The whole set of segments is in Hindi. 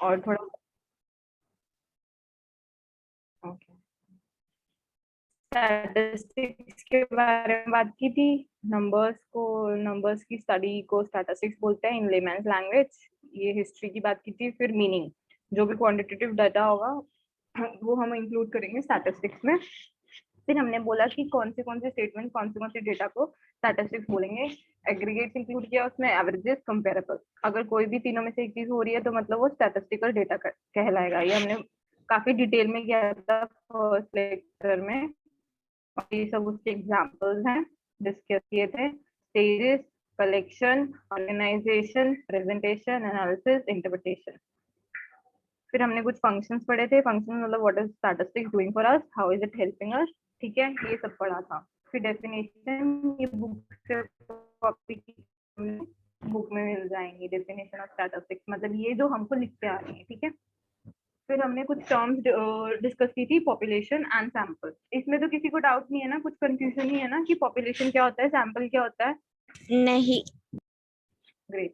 और थोड़ा ओके स्टैटिस्टिक्स के बारे में बात की थी। नंबर्स की स्टडी को स्टैटिस्टिक्स बोलते हैं इन लेमैन्स लैंग्वेज। ये हिस्ट्री की बात की थी। फिर मीनिंग, जो भी क्वांटिटेटिव डाटा होगा वो हम इंक्लूड करेंगे स्टैटिस्टिक्स में। फिर हमने बोला कि कौन से स्टेटमेंट कौन से डेटा को स्टैटिस्टिक्स बोलेंगे। एग्रीगेट्स इंक्लूड किया उसमें, एवरेजेस, कंपेरेबल। अगर कोई भी तीनों में से एक चीज हो रही है तो मतलब वो स्टैटिस्टिकल डेटा कहलाएगा। ये हमने काफी डिटेल में किया था फर्स्ट लेक्चर में। और ये सब उसके एग्जांपल्स हैं डिस्कस किए थे। Stages, collection, organisation, presentation, analysis, interpretation. फिर हमने कुछ फंक्शंस पढ़े थे। फंक्शन मतलब what is statistics doing for us, how is it helping us, ठीक है, ये सब पढ़ा था। फिर डेफिनेशन, ये बुक से कॉपी की बुक में मिल जाएंगी। डेफिनेशन ऑफ स्टैटिस्टिक्स मतलब ये जो हमको लिखते आ रही है, ठीक है। फिर हमने कुछ टर्म्स डिस्कस की थी, पॉपुलेशन एंड सैंपल। इसमें तो किसी को डाउट नहीं है ना, कुछ कंफ्यूजन नहीं है ना कि पॉपुलेशन क्या होता है, सैंपल क्या होता है? नहीं। ग्रेट।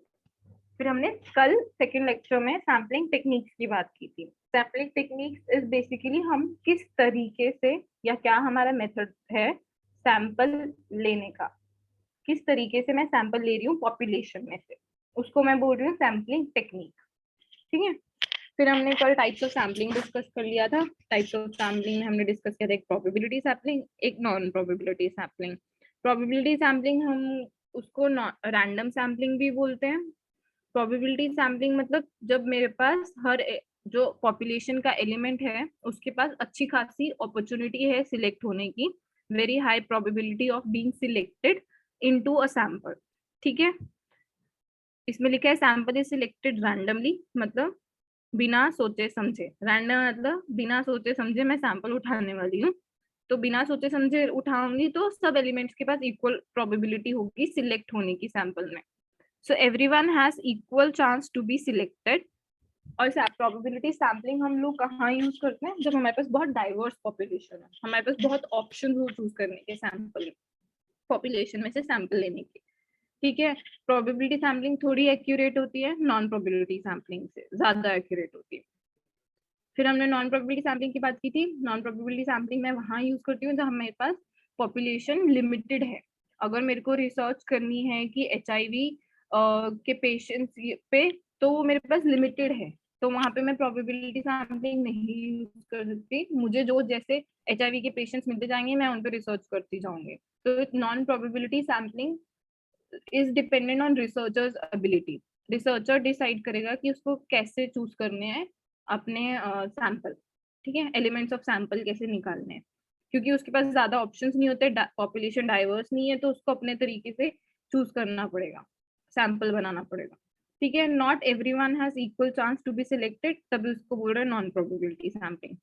फिर हमने कल सेकंड लेक्चर में सैम्पलिंग टेक्निक्स की बात की थी। सैम्पलिंग टेक्निक्स इज बेसिकली हम किस तरीके से या क्या हमारा मेथड है सैंपल लेने का, किस तरीके से मैं सैंपल ले रही हूँ पॉपुलेशन में से, उसको मैं बोल रही हूँ सैम्पलिंग टेक्निक, ठीक है। फिर हमने कल टाइप्स ऑफ सैम्पलिंग डिस्कस कर लिया था। टाइप्स ऑफ सैम्पलिंग में हमने डिस्कस किया था एक प्रोबेबिलिटी सैम्पलिंग, एक non probability sampling. Probability sampling हम उसको रैंडम सैम्पलिंग भी बोलते हैं। प्रोबेबिलिटी सैम्पलिंग मतलब जब मेरे पास जो पॉपुलेशन का एलिमेंट है उसके पास अच्छी खासी अपॉर्चुनिटी है सिलेक्ट होने की, very high probability of being selected into a sample, ठीक है। इसमें लिखा है सैंपल इज सिलेक्टेड रैंडमली, मतलब बिना सोचे समझे। रैंडम मतलब बिना सोचे समझे मैं सैंपल उठाने वाली हूँ, तो बिना सोचे समझे उठाऊंगी तो सब एलिमेंट्स के पास इक्वल प्रोबेबिलिटी होगी सिलेक्ट होने की सैंपल में। So everyone has equal chance to be selected. और प्रोबेबिलिटी सैम्पलिंग हम लोग कहाँ यूज करते हैं? जब हमारे पास बहुत डाइवर्स पॉपुलेशन है, हमारे पास बहुत ऑप्शन हो चूज करने के सैंपल पॉपुलेशन में से सैंपल लेने के, ठीक है। प्रोबेबिलिटी सैम्पलिंग थोड़ी एक्यूरेट होती है, नॉन प्रोबेबिलिटी सैम्पलिंग से ज्यादा एक्यूरेट होती है। फिर हमने नॉन प्रोबेबिलिटी सैम्पलिंग की बात की थी। नॉन प्रोबेबिलिटी सैम्पलिंग मैं वहां यूज करती हूँ जब मेरे पास पॉपुलेशन लिमिटेड है। अगर मेरे को रिसर्च करनी है कि HIV के पेशेंट्स पे, तो वो मेरे पास लिमिटेड है, तो वहां पे मैं प्रोबेबिलिटी सैम्पलिंग नहीं यूज कर सकती। मुझे जो जैसे HIV के पेशेंट्स मिलते जाएंगे मैं उन पर रिसर्च करती जाऊंगी। तो non probability sampling is dependent on researchers ability. Researcher decide करेगा कि उसको कैसे चूज करने हैं अपने सैंपल, ठीक है, एलिमेंट्स ऑफ सैंपल कैसे निकालने हैं। क्योंकि उसके पास ज्यादा ऑप्शंस नहीं होते, पॉपुलेशन डाइवर्स नहीं है, तो उसको अपने तरीके से चूज करना पड़ेगा, सैंपल बनाना पड़ेगा, ठीक है। Not everyone has equal chance to be selected, तभी उसको बोल रहे हैं नॉन प्रोबेबिलिटी सैम्पलिंग।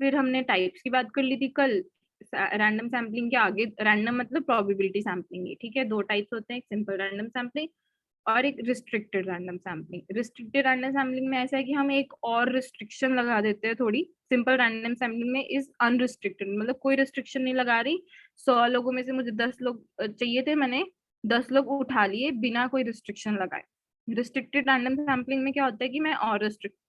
फिर हमने टाइप्स की बात कर ली थी कल। रैंडम सैम्पलिंग के आगे, रैंडम मतलब प्रोबेबिलिटी सैम्पलिंग है, ठीक है। दो टाइप्स होते हैं, एक सिंपल रैंडम सैम्पलिंग और एक restricted random sampling. Restricted random sampling में ऐसा है कि हम एक और रिस्ट्रिक्शन लगा देते हैं थोड़ी। सिंपल रैंडम सैम्पलिंग में इज अनरिस्ट्रिक्टेड, मतलब कोई रिस्ट्रिक्शन नहीं लगा रही। 100 लोगों में से मुझे 10 लोग चाहिए थे, मैंने 10 लोग उठा लिए बिना कोई रिस्ट्रिक्शन लगाए। रिस्ट्रिक्टेड रैंडम सैम्पलिंग में क्या होता है कि मैं और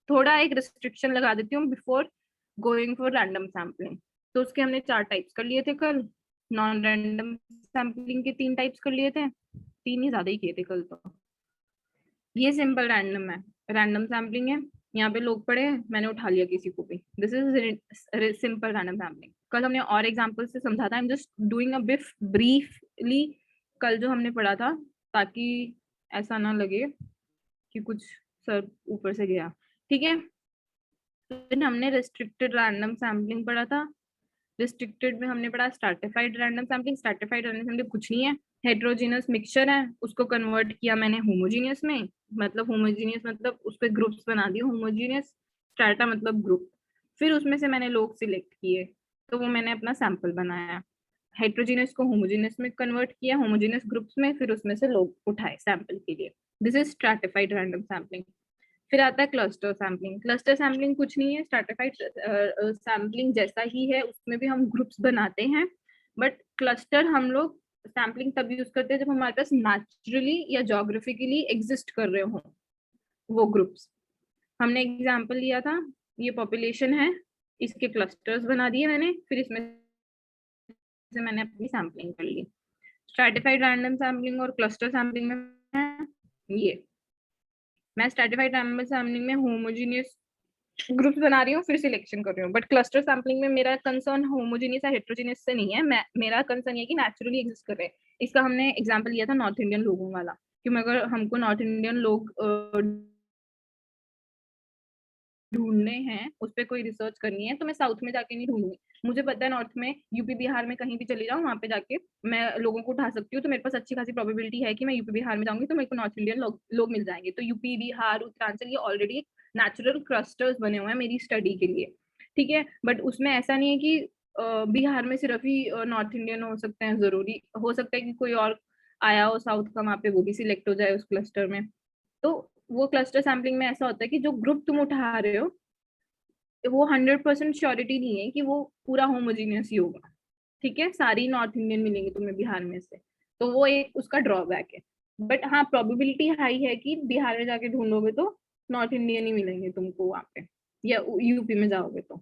थोड़ा एक रिस्ट्रिक्शन लगा देती हूँ before going for random sampling. तो उसके हमने 4 टाइप्स कर लिए थे कल। नॉन रैंडम सैम्पलिंग के 3 टाइप्स कर लिए थे, 3 ही ज्यादा ही किए थे कल तो। ये सिंपल रैंडम है, रैंडम सैम्पलिंग है। यहाँ पे लोग पड़े हैं, मैंने उठा लिया किसी को भी, this is simple random sampling. कल हमने और एग्जांपल से समझा था, I am just doing a briefly कल जो हमने पढ़ा था, ताकि ऐसा ना लगे कि कुछ सर ऊपर से गया, ठीक है। फिर हमने रिस्ट्रिक्टेड रैंडम सैम्पलिंग पढ़ा था। रिस्ट्रिक्टेड में हमने पढ़ा stratified random sampling. Stratified random sampling कुछ नहीं है, हेट्रोजीनियस मिक्सचर है, उसको कन्वर्ट किया मैंने होमोजीनियस में। मतलब होमोजीनियस मतलब उस पर ग्रुप्स बना दिए, होमोजीनियस स्ट्रैटा मतलब ग्रुप। फिर उसमें से मैंने लोग सिलेक्ट किए, तो वो मैंने अपना सैंपल बनाया। हेट्रोजीनियस को होमोजीनियस में कन्वर्ट किया, होमोजीनियस ग्रुप्स में, फिर उसमें से लोग उठाए सैंपल के लिए। This is stratified random sampling. फिर आता है क्लस्टर सैम्पलिंग। क्लस्टर सैम्पलिंग कुछ नहीं है, स्ट्रैटिफाइड सैम्पलिंग जैसा ही है, उसमें भी हम ग्रुप्स बनाते हैं। बट क्लस्टर हम लोग सैम्पलिंग तब यूज करते हैं जब हमारे पास नेचुरली या जोग्राफिकली एग्जिस्ट कर रहे हो, वो ग्रुप्स। हमने एग्जाम्पल लिया था, ये पॉपुलेशन है, इसके क्लस्टर्स बना दिए मैंने, फिर इसमें से मैंने अपनी सैम्पलिंग कर ली। स्ट्रैटिफाइड रैंडम सैम्पलिंग और क्लस्टर सैम्पलिंग में ये मैं स्ट्रैटिफाइड रैंडम सैम्पलिंग में होमोजीनियस ग्रुप्स बना रही हूँ, फिर सिलेक्शन कर रही हूँ। बट क्लस्टर सैम्पलिंग में मेरा कंसर्न होमोजीनियस या हेट्रोजीनियस से नहीं है, मेरा कंसर्न ये कि नेचुरली एग्जिस्ट कर रहे हैं। इसका हमने एग्जाम्पल लिया था नॉर्थ इंडियन लोगों वाला, कि अगर हमको नॉर्थ इंडियन लोग ढूंढने हैं, उस पर कोई रिसर्च करनी है, तो मैं साउथ में जाके नहीं ढूंढूंगी। मुझे पता है नॉर्थ में, यूपी बिहार में कहीं भी चली जाऊँ, वहां पे जाके मैं लोगों को उठा सकती हूँ, तो मेरे पास अच्छी खासी प्रोबेबिलिटी है कि मैं यूपी बिहार में जाऊंगी तो मेरे को नॉर्थ इंडियन लोग मिल जाएंगे। तो यूपी बिहार उत्तरांचल ये ऑलरेडी नेचुरल क्लस्टर्स बने हुए हैं मेरी स्टडी के लिए, ठीक है। बट उसमें ऐसा नहीं है कि बिहार में सिर्फ ही नॉर्थ इंडियन हो सकते हैं, जरूरी हो सकता है कि कोई और आया हो साउथ का, वहां पे वो भी सिलेक्ट हो जाए उस क्लस्टर में। तो वो क्लस्टर सैम्पलिंग में ऐसा होता है कि जो ग्रुप तुम उठा रहे हो, वो 100% श्योरिटी नहीं है कि वो पूरा होमोजीनियस ही होगा, ठीक है। सारी नॉर्थ इंडियन मिलेंगे तुम्हें बिहार में से, तो वो एक उसका ड्रॉबैक है। बट हाँ, प्रोबेबिलिटी हाई है कि बिहार में जाके ढूंढोगे तो नॉर्थ इंडियन ही मिलेंगे तुमको वहां पे, या यूपी में जाओगे तो।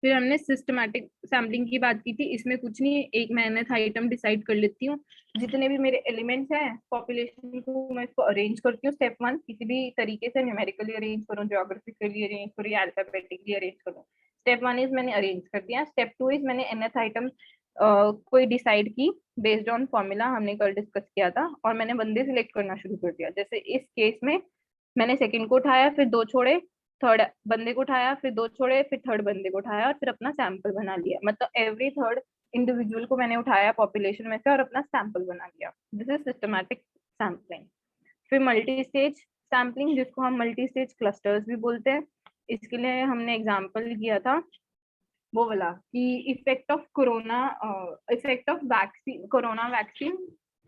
फिर हमने सिस्टमैटिक सैम्पलिंग की बात की थी। इसमें कुछ नहीं, एक मैं nth आइटम डिसाइड कर लेती हूँ, जितने भी मेरे एलिमेंट्स हैं पॉपुलेशन को मैं इसको अरेंज करती हूँ। स्टेप 1 किसी भी तरीके से न्यूमेरिकली अरेंज करूँ, ज्योग्राफिकली अरेंज करूँ या अल्फाबेटिकली अरेंज करूँ। स्टेप 1 इज मैंने अरेंज कर दिया। स्टेप 2 इज मैंने nth आइटम कोई डिसाइड की बेस्ड ऑन फॉर्मूला, हमने कल डिस्कस किया था, और मैंने बंदे सिलेक्ट करना शुरू कर दिया। जैसे इस केस में मैंने सेकंड को उठाया, फिर दो छोड़े, थर्ड बंदे को उठाया, फिर दो छोड़े, फिर थर्ड बंदे को उठाया, और फिर अपना सैंपल बना लिया। मतलब एवरी थर्ड इंडिविजुअल को मैंने उठाया पॉपुलेशन में से और अपना सैंपल बना लिया। This is systematic sampling. फिर मल्टी स्टेज सैम्पलिंग, जिसको हम मल्टी स्टेज क्लस्टर्स भी बोलते हैं। इसके लिए हमने एग्जाम्पल किया था वो वाला कि effect of vaccine, corona vaccine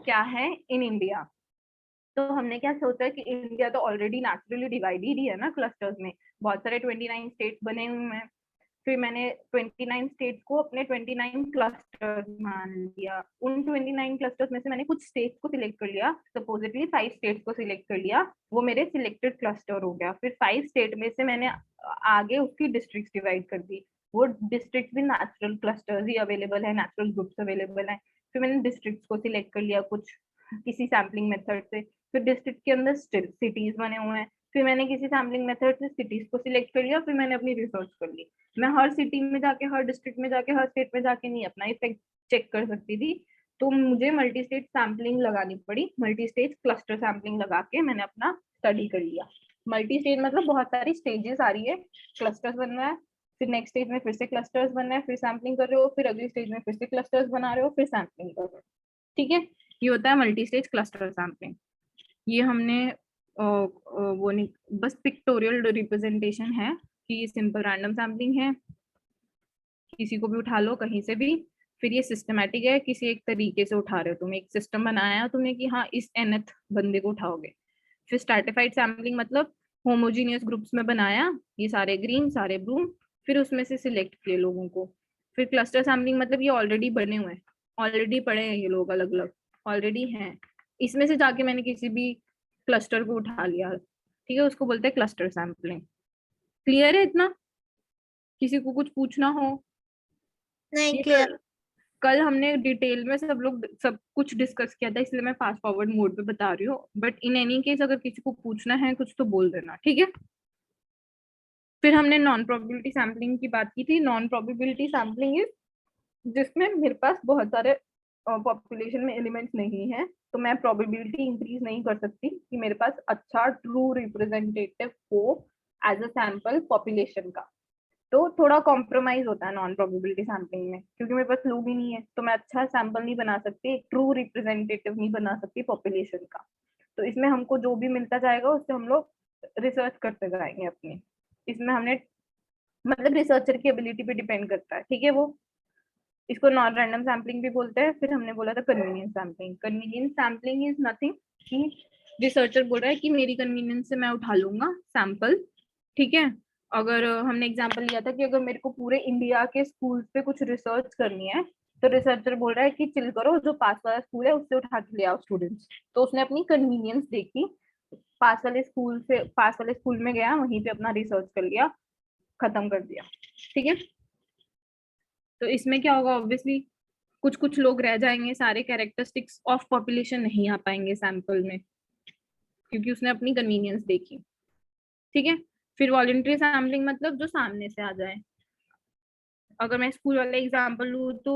क्या है इन इंडिया। तो हमने क्या सोचा कि इंडिया तो ऑलरेडी नेचुरली डिवाइडेड ही है ना क्लस्टर्स में, बहुत सारे 29 स्टेट्स बने हुए हैं। फिर मैंने 29 स्टेट्स को अपने 29 क्लस्टर्स मान लिया। उन 29 क्लस्टर्स में से मैंने कुछ स्टेट्स को सिलेक्ट कर लिया, सपोजिटली 5 स्टेट्स को सिलेक्ट कर लिया, वो मेरे सिलेक्टेड क्लस्टर हो गया। फिर 5 स्टेट में से मैंने आगे उसकी डिस्ट्रिक्ट डिवाइड कर दी। वो डिस्ट्रिक्ट भी नेचुरल क्लस्टर्स ही अवेलेबल है, नेचुरल ग्रुप्स अवेलेबल है। फिर मैंने डिस्ट्रिक्ट को सिलेक्ट कर लिया कुछ किसी सैम्पलिंग मेथड से। फिर डिस्ट्रिक्ट के अंदर सिटीज बने हुए हैं, फिर मैंने किसी सैम्पलिंग मेथड से सिटीज को सिलेक्ट कर लिया, फिर मैंने अपनी रिसर्च कर ली। मैं हर सिटी में जाके, हर डिस्ट्रिक्ट में जाके, हर स्टेट में जाके नहीं अपना इफेक्ट चेक कर सकती थी, तो मुझे मल्टी स्टेट सैम्पलिंग लगानी पड़ी। मल्टी स्टेट क्लस्टर सैम्पलिंग लगा के मैंने अपना स्टडी कर लिया। मल्टी स्टेज मतलब बहुत सारी स्टेजेस आ रही है, क्लस्टर्स बन रहा है, फिर नेक्स्ट स्टेज में फिर से क्लस्टर्स बन रहे हैं, फिर सैम्पलिंग कर रहे हो, फिर अगली स्टेज में फिर से क्लस्टर्स बना रहे हो, फिर सैम्पलिंग कर रहे हो, ठीक है। ये होता है मल्टी स्टेज क्लस्टर सैम्पलिंग। ये हमने वो नहीं, बस पिक्टोरियल रिप्रेजेंटेशन है कि ये सिंपल रैंडम सैम्पलिंग है, किसी को भी उठा लो कहीं से भी। फिर ये सिस्टमैटिक है, किसी एक तरीके से उठा रहे हो तुम, एक सिस्टम बनाया तुमने कि हाँ इस nth बंदे को उठाओगे। फिर स्ट्रैटिफाइड सैम्पलिंग मतलब होमोजीनियस ग्रुप्स में बनाया, ये सारे ग्रीन सारे ब्लू, फिर उसमें से सिलेक्ट किए लोगों को। फिर क्लस्टर सैम्पलिंग मतलब ये ऑलरेडी बने हुए हैं, ऑलरेडी पड़े हैं ये लोग अलग अलग, ऑलरेडी हैं, इसमें से जाके मैंने किसी भी क्लस्टर को उठा लिया, ठीक है, उसको बोलते हैं क्लस्टर सैम्पलिंग। क्लियर है इतना? किसी को कुछ पूछना हो? नहीं ये क्लियर। कल हमने डिटेल में सब कुछ डिस्कस किया था, इसलिए मैं फास्ट फॉरवर्ड मोड पे बता रही हूँ। बट इन एनी केस अगर किसी को पूछना है कुछ तो बोल देना, ठीक है। फिर हमने नॉन प्रोबेबिलिटी सैम्पलिंग की बात की थी। नॉन प्रोबेबिलिटी सैम्पलिंग इज जिसमें मेरे पास बहुत सारे पॉपुलेशन में एलिमेंट्स नहीं है, तो मैं प्रोबेबिलिटी इंक्रीज नहीं कर सकती कि मेरे पास अच्छा ट्रू रिप्रेजेंटेटिव हो एज अ सैंपल पॉपुलेशन का। तो थोड़ा कॉम्प्रोमाइज होता है नॉन प्रोबेबिलिटी सैम्पलिंग में, क्योंकि मेरे पास लोग ही नहीं है, तो मैं अच्छा सैंपल नहीं बना सकती, एक ट्रू रिप्रेजेंटेटिव नहीं बना सकती पॉपुलेशन का। तो इसमें हमको जो भी मिलता जाएगा उससे हम लोग रिसर्च करते जाएंगे अपनी। इसमें हमने मतलब रिसर्चर की एबिलिटी पे डिपेंड करता है, ठीक है। वो इसको नॉन रैंडम सैम्पलिंग भी बोलते हैं। फिर हमने बोला था convenience sampling. Convenience sampling is nothing कि रिसर्चर बोल रहा है कि मेरी कन्वीनियंस से मैं उठा लूंगा सैंपल, ठीक है। अगर हमने एग्जांपल लिया था कि अगर मेरे को पूरे इंडिया के स्कूल पे कुछ रिसर्च करनी है, तो रिसर्चर बोल रहा है कि चिल करो, जो पास वाला स्कूल है उससे उठा के ले आओ स्टूडेंट्स। तो उसने अपनी कन्वीनियंस देखी पास वाले स्कूल में गया, वहीं पे अपना रिसर्च कर लिया, खत्म कर दिया। ठीक है, तो इसमें क्या होगा, ऑब्वियसली कुछ कुछ लोग रह जाएंगे, सारे कैरेक्टरिस्टिक्स ऑफ पॉपुलेशन नहीं आ पाएंगे सैंपल में, क्योंकि उसने अपनी कन्वीनियंस देखी। ठीक है, फिर वॉलंटरी सैम्पलिंग मतलब जो सामने से आ जाए। अगर मैं स्कूल वाला एग्जांपल लूँ तो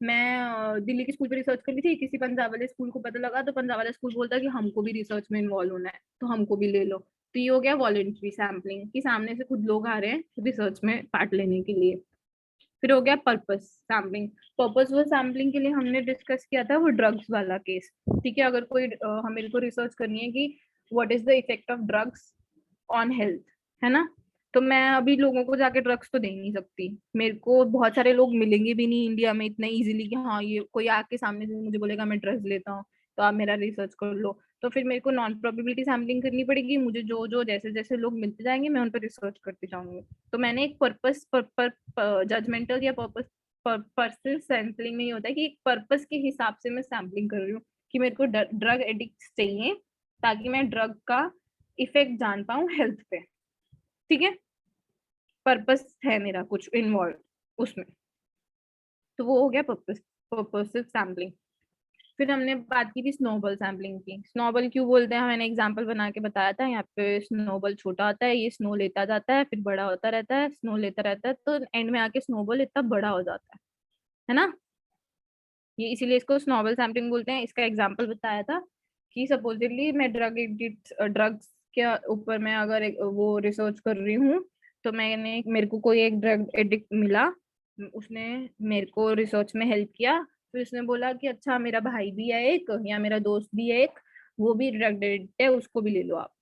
मैं दिल्ली के स्कूल पे रिसर्च कर रही थी, किसी पंजाब वाले स्कूल को पता लगा, तो पंजाब वाला स्कूल बोलता कि हमको भी रिसर्च में इन्वॉल्व होना है, तो हमको भी ले लो। तो ये हो गया वॉलंटरी सैम्पलिंग, कि सामने से खुद लोग आ रहे हैं रिसर्च में पार्ट लेने के लिए। फिर हो गया पर्पस सैम्पलिंग। पर्पस वो सैम्पलिंग के लिए हमने डिस्कस किया था वो ड्रग्स वाला केस। ठीक है, अगर कोई हमें को रिसर्च करनी है कि what is the effect of drugs on health, है ना, तो मैं अभी लोगों को जाके ड्रग्स तो दे नहीं सकती, मेरे को बहुत सारे लोग मिलेंगे भी नहीं इंडिया में इतना इजीली कि हाँ ये कोई आके सामने से मुझे बोलेगा मैं ड्रग्स लेता हूँ तो आप मेरा रिसर्च कर लो। तो फिर मेरे को नॉन प्रोबेबिलिटी सैम्पलिंग करनी पड़ेगी, मुझे जो जो जैसे जैसे लोग मिलते जाएंगे मैं उन पर रिसर्च करती जाऊंगी। तो मैंने एक पर्पस जजमेंटल या पर्पस पर्पस सैम्पलिंग में ये होता है कि एक पर्पस के हिसाब से मैं सैम्पलिंग कर रही हूँ कि मेरे को ड्रग एडिक्ट चाहिए ताकि मैं ड्रग का इफेक्ट जान पाऊं हेल्थ पे। ठीक है, पर्पस है मेरा कुछ इन्वॉल्व उसमें, तो वो हो गया पर्पस पर्पसिव सैम्पलिंग। फिर हमने बात की थी स्नोबॉल सैम्पलिंग की। स्नोबॉल क्यों बोलते हैं, मैंने एग्जांपल बना के बताया था, यहाँ पे स्नोबॉल छोटा होता है, ये स्नो लेता जाता है, फिर बड़ा होता रहता है, स्नो लेता रहता है, तो एंड में आके स्नोबॉल इतना बड़ा हो जाता है ना। ये इसीलिए इसको स्नोबॉल सैम्पलिंग बोलते हैं। इसका एग्जांपल बताया था कि सपोजिटली मैं ड्रग्स के ऊपर मैं अगर वो रिसर्च कर रही हूँ, तो मेरे को कोई एक ड्रग एडिक्ट मिला, उसने मेरे को रिसर्च में हेल्प किया, फिर उसने बोला कि अच्छा मेरा भाई भी है एक, या मेरा दोस्त भी है एक, वो भी ड्रग एडिक्ट है, उसको भी ले लो आप।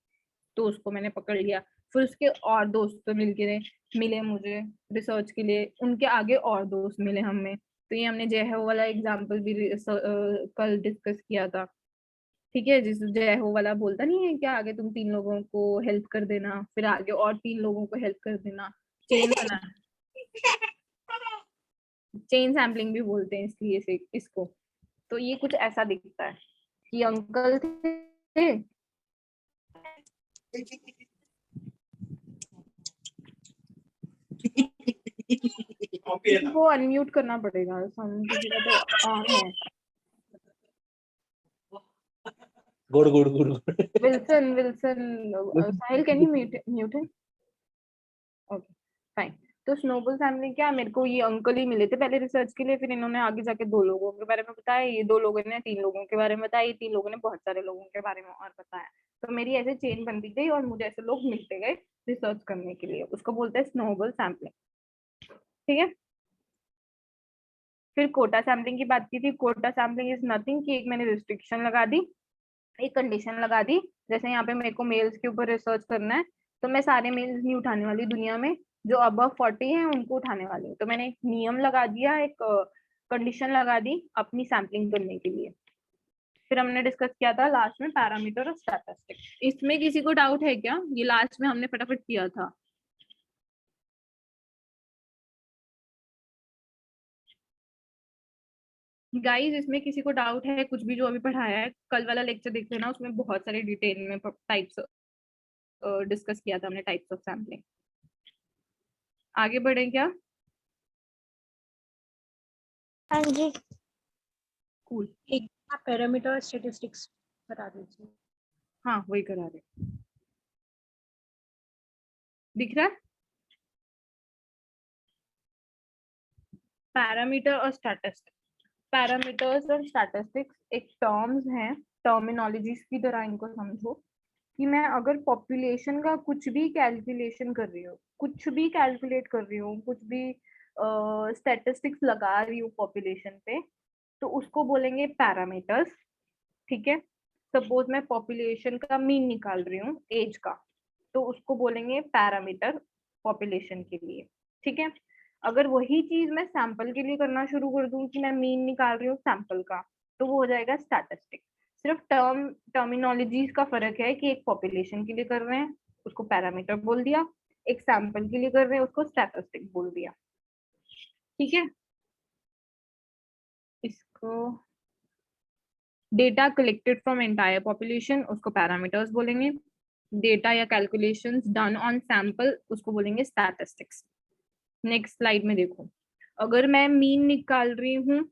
तो उसको मैंने पकड़ लिया, फिर उसके और दोस्त मिलके मिले मुझे रिसर्च के लिए, उनके आगे और दोस्त मिले हमें। तो ये हमने जय हो वाला एग्जाम्पल भी कल डिस्कस किया था। ठीक है, जिस जय हो वाला बोलता नहीं है कि आगे तुम 3 लोगों को हेल्प कर देना, फिर आगे और 3 लोगों को हेल्प कर देना, चेन बना, चेन सैम्पलिंग भी बोलते हैं इसलिए से इसको। तो ये कुछ ऐसा दिखता है कि अंकल थे, वो अनम्यूट करना पड़ेगा, किसी का तो ऑन है। Good good good. Wilson Wilson Sahil, can you mute him? Okay fine. तो स्नोबॉल फैमिली क्या, मेरे को ये अंकल ही मिले थे पहले रिसर्च के लिए, फिर इन्होंने आगे जाके 2 लोगों के बारे में बताया, ये 2 लोगों ने 3 लोगों के बारे में बताया, ये 3 लोगों ने बहुत सारे लोगों के बारे में और बताया। तो मेरी ऐसे चेन बनती गई और मुझे ऐसे लोग मिलते गए रिसर्च करने के लिए, उसको बोलते हैं स्नोबॉल सैम्पलिंग। ठीक है, फिर कोटा सैम्पलिंग की बात की थी। कोटा सैम्पलिंग इज नथिंग कि एक मैंने रिस्ट्रिक्शन लगा दी, एक कंडीशन लगा दी, जैसे यहाँ पे मेरे को मेल्स के ऊपर रिसर्च करना है, तो मैं सारे मेल्स नहीं उठाने वाली दुनिया में, जो अबव 40 है उनको उठाने वाली हूँ। तो मैंने एक नियम लगा दिया, एक कंडीशन लगा दी अपनी सैम्पलिंग करने के लिए। फिर हमने डिस्कस किया था लास्ट में पैरामीटर और स्टैटिस्टिक्स। इसमें किसी को डाउट है क्या, ये लास्ट में हमने फटाफट किया था। गाइस इसमें किसी को डाउट है कुछ भी जो अभी पढ़ाया है, कल वाला लेक्चर देख लेना, उसमें बहुत सारे डिटेल में टाइप्स डिस्कस किया था हमने, टाइप्स ऑफ सैम्पलिंग। आगे बढ़े क्या? हाँ जी, कूल। एक पैरामीटर स्टैटिस्टिक्स बता दीजिए। हाँ वही करा रहे, दिख रहा है। पैरामीटर और स्टैटिस्टिक्स, पैरामीटर्स और स्टैटिस्टिक्स एक टर्म्स हैं, टर्मिनोलॉजीज की तरह इनको समझो, कि मैं अगर पॉपुलेशन का कुछ भी कैलकुलेशन कर रही हूँ, कुछ भी कैलकुलेट कर रही हूँ, कुछ भी स्टैटिस्टिक्स लगा रही हूँ पॉपुलेशन पे, तो उसको बोलेंगे पैरामीटर्स। ठीक है, सपोज मैं पॉपुलेशन का मीन निकाल रही हूँ एज का, तो उसको बोलेंगे पैरामीटर पॉपुलेशन के लिए। ठीक है, अगर वही चीज मैं सैंपल के लिए करना शुरू कर दूं कि मैं मीन निकाल रही हूँ सैंपल का, तो वो हो जाएगा स्टैटिस्टिक। सिर्फ टर्मिनोलॉजीज का फर्क है कि एक पॉपुलेशन के लिए कर रहे हैं उसको पैरामीटर बोल दिया, एक सैंपल के लिए कर रहे हैं उसको स्टैटिस्टिक बोल दिया। ठीक है, इसको data collected from entire population उसको पैरामीटर्स बोलेंगे, डेटा या कैलकुलेशंस डन ऑन सैंपल उसको बोलेंगे स्टैटिस्टिक्स। नेक्स्ट स्लाइड में देखो, अगर मैं मीन निकाल रही हूँ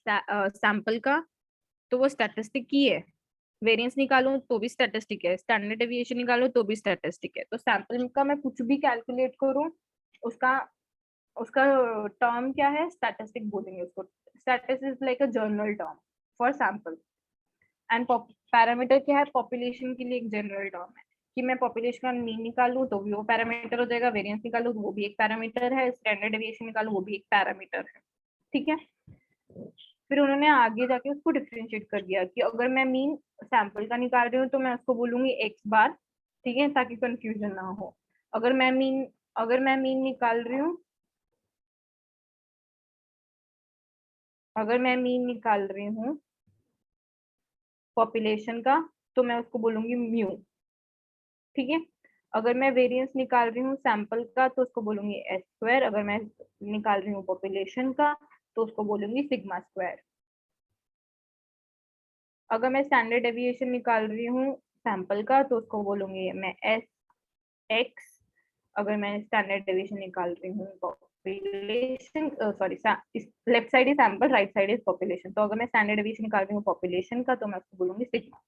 सैंपल का तो वो स्टैटिस्टिक की है, वेरिएंस निकालूं तो भी स्टैटिस्टिक है, स्टैंडर्ड डेविएशन निकालो तो भी स्टैटिस्टिक है। तो सैंपल का मैं कुछ भी कैलकुलेट करूं उसका उसका टर्म क्या है, स्टैटिस्टिक बोलेंगे उसको। Statistic is like a general term for sample and parameter क्या है, पॉपुलेशन के लिए एक जनरल टर्म है कि मैं पॉपुलेशन का मीन निकालूं तो भी वो पैरामीटर हो जाएगा, वेरिएंस निकालूं तो वो भी एक पैरामीटर है, स्टैंडर्ड डेविएशन निकालूं वो भी एक पैरामीटर है। ठीक है, फिर उन्होंने आगे जाके उसको डिफरेंशिएट कर दिया कि अगर मैं मीन सैंपल का निकाल रही हूँ तो मैं उसको बोलूंगी एक्स बार, ठीक है, ताकि कंफ्यूजन ना हो। अगर मैं मीन निकाल रही हूँ पॉपुलेशन का तो मैं उसको बोलूंगी म्यू। ठीक है, अगर मैं वेरिएंस निकाल रही हूँ सैंपल का तो उसको बोलूंगी एस स्क्वायर, अगर मैं निकाल रही हूँ पॉपुलेशन का तो उसको बोलूंगी सिग्मा स्क्वायर। अगर मैं स्टैंडर्ड डेविएशन निकाल रही हूँ सैंपल का तो उसको बोलूंगी मैं एस एक्स, अगर मैं स्टैंडर्ड डेविएशन निकाल रही हूँ population sorry left side is sample right side is population, तो अगर मैं स्टैंडर्ड डेविएशन निकाल रही हूँ पॉपुलेशन का तो मैं उसको बोलूंगी सिग्मा।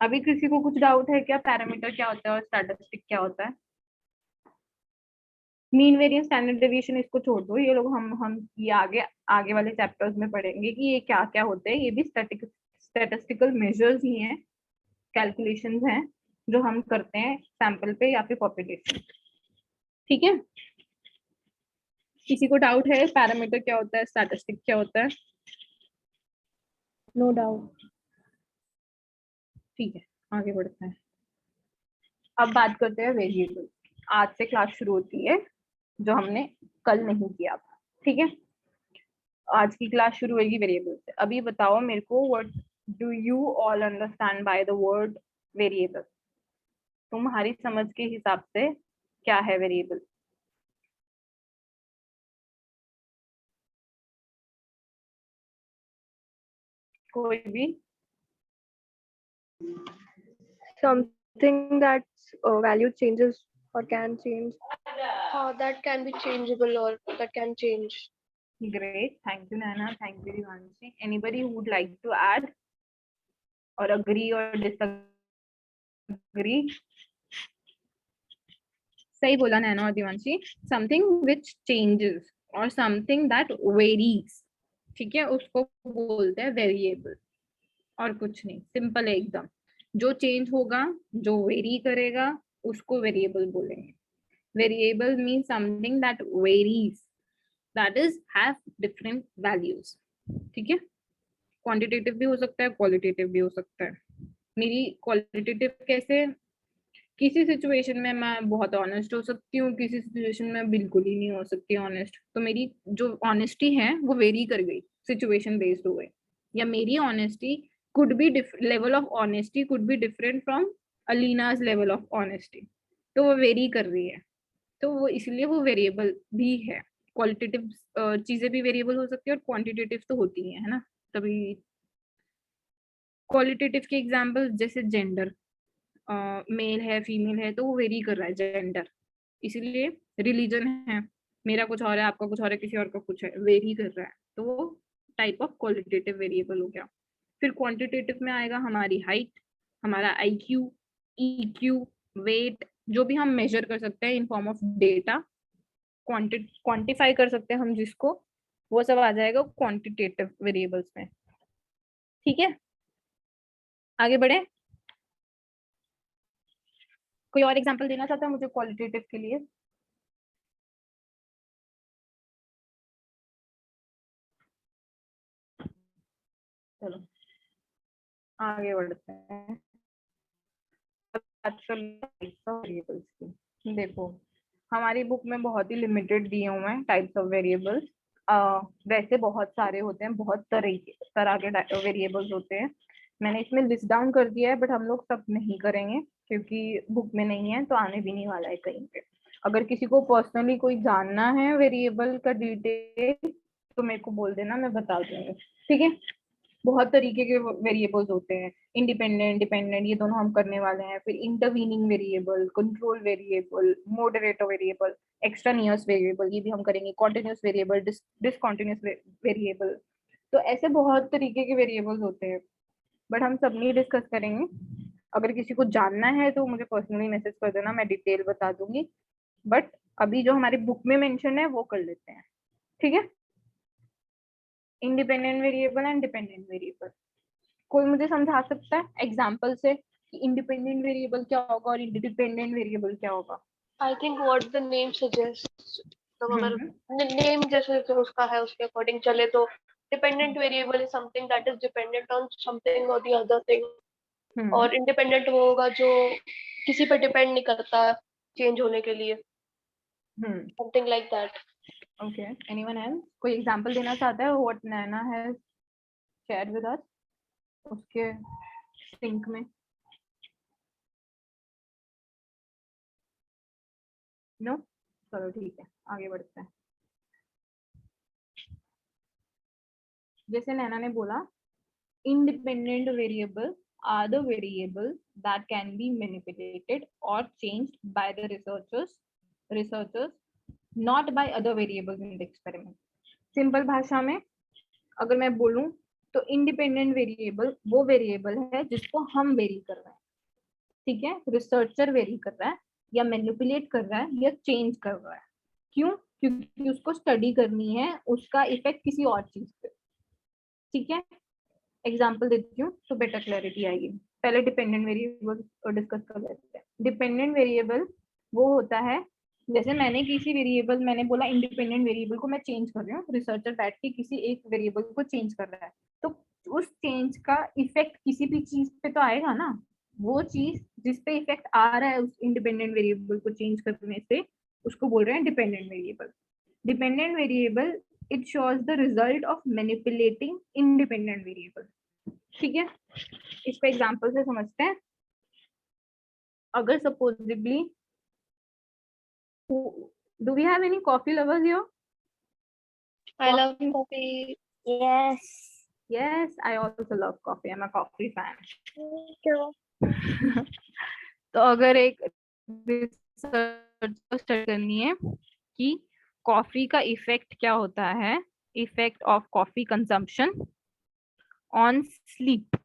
अभी किसी को कुछ डाउट है क्या, पैरामीटर क्या होता है और स्टैटिस्टिक क्या होता है? मीन वेरिएंस स्टैंडर्ड डेविएशन इसको छोड़ दो, ये लोग हम ये आगे वाले चैप्टर्स में पढ़ेंगे कि ये क्या क्या होते हैं, ये भी स्टैटिस्टिकल मेजर्स ही हैं, कैलकुलेशंस हैं जो हम करते हैं सैंपल पे या फिर पॉपुलेशन। ठीक है, किसी को डाउट है पैरामीटर क्या होता है, स्टैटिस्टिक क्या होता है? No doubt. ठीक है, आगे बढ़ते हैं। अब बात करते हैं वेरिएबल। आज से क्लास शुरू होती है जो हमने कल नहीं किया था। ठीक है, आज की क्लास शुरू होगी वेरिएबल से। अभी बताओ मेरे को, what do you all understand by the word variable? तुम्हारी समझ के हिसाब से क्या है वेरिएबल? कोई भी? Something that's value changes or can change. That can be changeable or that can change. Great, thank you Nana, thank you Divanshi. Anybody who would like to add or agree or disagree? सही बोला नैना और दिवांशी, समथिंग विच चेंजेस और समथिंग दैट वेरीज, ठीक है, उसको बोलते हैं वेरिएबल। और कुछ नहीं, सिंपल है एकदम। जो चेंज होगा, जो वेरी करेगा उसको वेरिएबल बोलेंगे। Variable mean something that varies, that is have different values. ठीक है, क्वांटिटेटिव भी हो सकता है, क्वालिटेटिव भी हो सकता है। मेरी क्वालिटेटिव कैसे, किसी सिचुएशन में मैं बहुत ऑनेस्ट हो सकती हूँ, किसी सिचुएशन में बिल्कुल ही नहीं हो सकती ऑनेस्ट। तो मेरी जो ऑनेस्टी है वो वेरी कर गई, सिचुएशन बेस्ड हो गई। या मेरी honesty could be level of honesty could be different from Alina's level of honesty, तो वो वेरी कर रही है, तो वो इसलिए वो वेरिएबल भी है। क्वालिटेटिव चीजें भी वेरिएबल हो सकती है और क्वांटिटेटिव तो होती है ना। तभी क्वालिटेटिव के एग्जांपल जैसे जेंडर, मेल है फीमेल है तो वो वेरी कर रहा है जेंडर, इसीलिए रिलीजन है, मेरा कुछ और है आपका कुछ और है किसी और का कुछ है, वेरी कर रहा है, तो वो टाइप ऑफ क्वालिटेटिव वेरिएबल हो गया। फिर क्वांटिटेटिव में आएगा हमारी हाइट, हमारा आईक्यू, ईक्यू, वेट, जो भी हम मेजर कर सकते हैं in form of data, quantify कर सकते हैं हम जिसको, वो सब आ जाएगा क्वांटिटेटिव वेरिएबल्स में। ठीक है, आगे बढ़े। कोई और एग्जांपल देना चाहता है मुझे क्वालिटेटिव के लिए? चलो आगे बढ़ते हैं। वेरिएबल्स की देखो, हमारी बुक में बहुत ही लिमिटेड दिए हुए हैं टाइप्स ऑफ वेरिएबल्स। वैसे बहुत सारे होते हैं, बहुत तरह के वेरिएबल्स होते हैं। मैंने इसमें लिस्ट डाउन कर दिया है, बट हम लोग सब नहीं करेंगे क्योंकि बुक में नहीं है, तो आने भी नहीं वाला है कहीं पे। अगर किसी को पर्सनली कोई जानना है वेरिएबल का डिटेल तो मेरे को बोल देना, मैं बता दूंगी। ठीक है, बहुत तरीके के वेरिएबल्स होते हैं, इंडिपेंडेंट, डिपेंडेंट, ये दोनों हम करने वाले हैं। फिर intervening variable, control variable, moderator variable, extraneous variable, ये भी हम करेंगे, कॉन्टिन्यूस वेरिएबल, डिसकॉन्टिन्यूस वेरिएबल। तो ऐसे बहुत तरीके के वेरिएबल्स होते हैं, बट हम सब नहीं डिस्कस करेंगे। अगर किसी को जानना है तो मुझे पर्सनली मैसेज कर देना, मैं डिटेल बता दूंगी, बट अभी जो हमारी बुक में मेंशन है वो कर लेते हैं, ठीक है। Independent variable and dependent variable, कोई मुझे समझा सकता है एग्जांपल से कि इंडिपेंडेंट वेरिएबल क्या होगा और डिपेंडेंट वेरिएबल क्या होगा? I think what the name suggests, तो अगर नेम जैसे जो उसका है उसके अकॉर्डिंग चले तो dependent variable is something that is dependent on something और द अदर थिंग, और इंडिपेंडेंट वो होगा जो किसी पे डिपेंड नहीं करता चेंज होने के लिए, something like that. Okay, anyone else कोई एग्जांपल देना चाहता है what Naina has shared with us उसके सिंक में? नो, चलो ठीक है, आगे बढ़ते हैं। जैसे नैना ने बोला, independent variable are the variables that can be manipulated or changed by the researchers not by other variables in the experiment. Simple भाषा में अगर मैं बोलूं तो इंडिपेंडेंट वेरिएबल वो वेरिएबल है जिसको हम वेरी कर रहे हैं, ठीक है। रिसर्चर वेरी कर रहा है या मैनिपुलेट कर रहा है या चेंज कर रहा है, क्यों? क्योंकि उसको स्टडी करनी है उसका इफेक्ट किसी और चीज पे, ठीक है। एग्जाम्पल देती हूँ तो बेटर क्लैरिटी आएगी। पहले डिपेंडेंट वेरिएबल डिस्कस कर लेते हैं। डिपेंडेंट वेरिएबल वो होता है, जैसे मैंने किसी वेरिएबल, मैंने बोला इंडिपेंडेंट वेरिएबल को मैं चेंज कर रही हूँ, रिसर्चर बैठ के किसी एक वेरिएबल को चेंज कर रहा है, तो उस चेंज का इफेक्ट किसी भी चीज पे तो आएगा ना। वो चीज जिस पे इफेक्ट आ रहा है उस इंडिपेंडेंट वेरिएबल को चेंज करने से, उसको बोल रहे हैं dependent variable. Dependent variable it shows the result of manipulating independent variable, ठीक है। इस पे एग्जांपल से समझते हैं। अगर supposedly, do we have any coffee lovers here? I love coffee. Yes. Yes, I also love coffee. I'm a coffee fan. Thank you. तो अगर एक रिसर्च स्टडी करनी है कि कॉफी का इफेक्ट क्या होता है, effect of coffee consumption on sleep,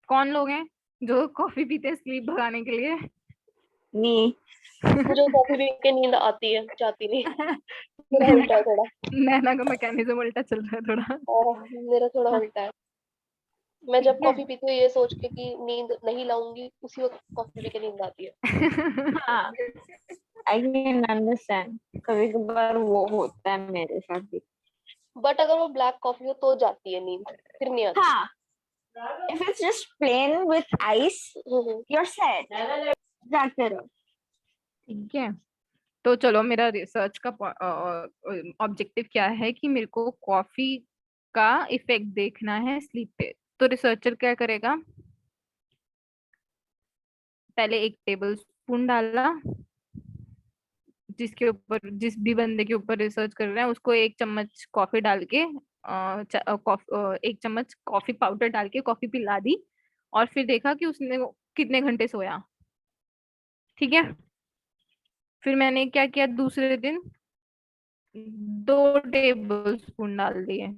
कौन लोग हैं जो कॉफी पीते हैं स्लीप भगाने के लिए? मुझे कॉफी पी के नींद आती है, जाती नहीं। मेरा उल्टा है थोड़ा। नैना का मैकेनिज्म उल्टा चल रहा है थोड़ा। मेरा थोड़ा उल्टा है। मैं जब कॉफी पीती हूँ ये सोच के कि नींद नहीं लाऊंगी, उसी वक्त कॉफी पी के नींद आती है। हाँ, I can understand. कभी कभार वो होता है मेरे साथ भी। बट अगर वो ब्लैक कॉफी हो तो जाती है नींद, फिर नहीं आती। हाँ, if it's just plain with ice, you're set. जाते रहो। ठीक है, तो चलो, मेरा रिसर्च का ऑब्जेक्टिव क्या है कि मेरे को कॉफी का इफेक्ट देखना है स्लीप पे। तो रिसर्चर क्या करेगा, पहले एक टेबल स्पून डाला, जिसके ऊपर, जिस भी बंदे के ऊपर रिसर्च कर रहे हैं उसको एक चम्मच कॉफी डाल के एक चम्मच कॉफी पाउडर डाल के कॉफी पिला दी, और फिर देखा कि उसने कितने घंटे सोया, ठीक है। फिर मैंने क्या किया, दूसरे दिन 2 टेबल स्पून डाल दिए,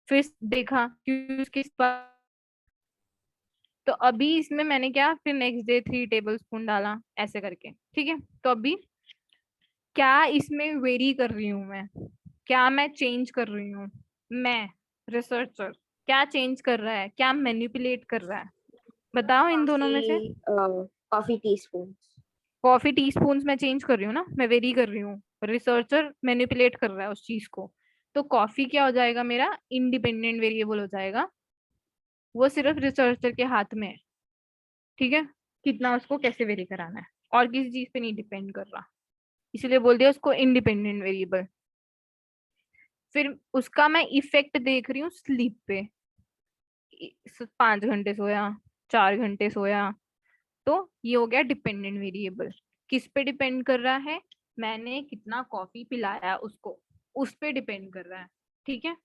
फिर देखा कि उसकी तो अभी इसमें मैंने क्या, फिर नेक्स्ट डे 3 टेबल स्पून डाला, ऐसे करके, ठीक है। तो अभी क्या इसमें वेरी कर रही हूँ मैं, क्या मैं चेंज कर रही हूँ, मैं रिसर्चर क्या चेंज कर रहा है, क्या मैनिपुलेट कर रहा है, बताओ इन दोनों में से। Coffee teaspoon. कॉफी टीस्पून्स मैं चेंज कर रही हूँ ना, मैं वेरी कर रही हूँ, रिसर्चर मैनिपुलेट कर रहा है उस चीज को। तो कॉफी क्या हो जाएगा, मेरा इंडिपेंडेंट वेरिएबल हो जाएगा, वो सिर्फ रिसर्चर के हाथ में है, ठीक है, कितना उसको कैसे वेरी कराना है, और किसी चीज पे नहीं डिपेंड कर रहा, इसलिए बोल दिया उसको इंडिपेंडेंट वेरिएबल। फिर उसका मैं इफेक्ट देख रही हूँ स्लीप पे, 5 घंटे सोया, 4 घंटे सोया, तो ये हो गया डिपेंडेंट वेरिएबल। किस पे डिपेंड कर रहा है, मैंने कितना कॉफी पिलाया उसको, उस पे डिपेंड कर रहा है, ठीक है।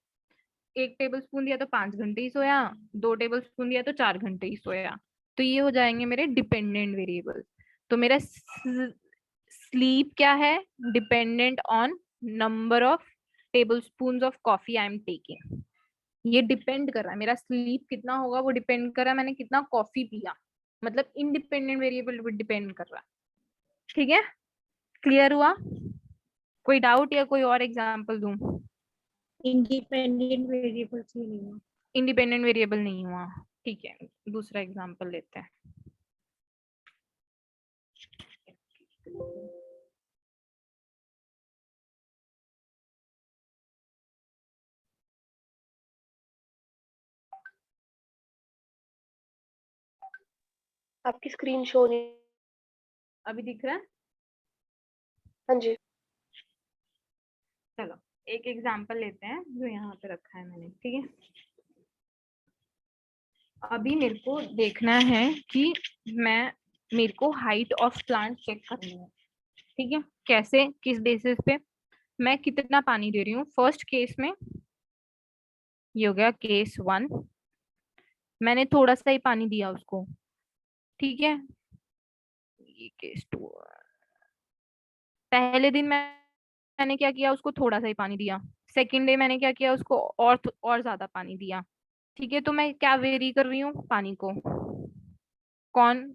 1 टेबल स्पून दिया तो 5 घंटे ही सोया, 2 टेबल स्पून दिया तो 4 घंटे ही सोया। तो ये हो जाएंगे मेरे डिपेंडेंट वेरिएबल। तो मेरा स्लीप क्या है, dependent on number of table spoon of coffee I am taking. ये डिपेंड कर रहा है, मेरा स्लीप कितना होगा वो डिपेंड कर रहा है मैंने कितना कॉफी पिया, मतलब इंडिपेंडेंट वेरिएबल पे डिपेंड कर रहा है। ठीक है, क्लियर हुआ? कोई डाउट या कोई और एग्जांपल दूं? इंडिपेंडेंट वेरिएबल से नहीं हुआ। इंडिपेंडेंट वेरिएबल नहीं हुआ, ठीक है, दूसरा एग्जांपल लेते हैं। आपकी स्क्रीन शो नहीं। अभी दिख रहा है? हाँ जी। चलो एक एग्जांपल लेते हैं जो यहाँ पे रखा है मैंने। ठीक है, अभी मेरे को देखना है कि मेरे को हाइट ऑफ प्लांट चेक करनी है। ठीक है, कैसे, किस बेसिस पे, मैं कितना पानी दे रही हूँ। फर्स्ट केस में ये हो गया केस 1, मैंने थोड़ा सा ही पानी दिया उसको। ठीक है, ये केस 2, पहले दिन मैंने क्या किया, उसको थोड़ा सा ही पानी दिया। सेकेंड डे मैंने क्या किया, उसको और ज्यादा पानी दिया। ठीक है, तो मैं क्या वेरी कर रही हूँ पानी को? कौन?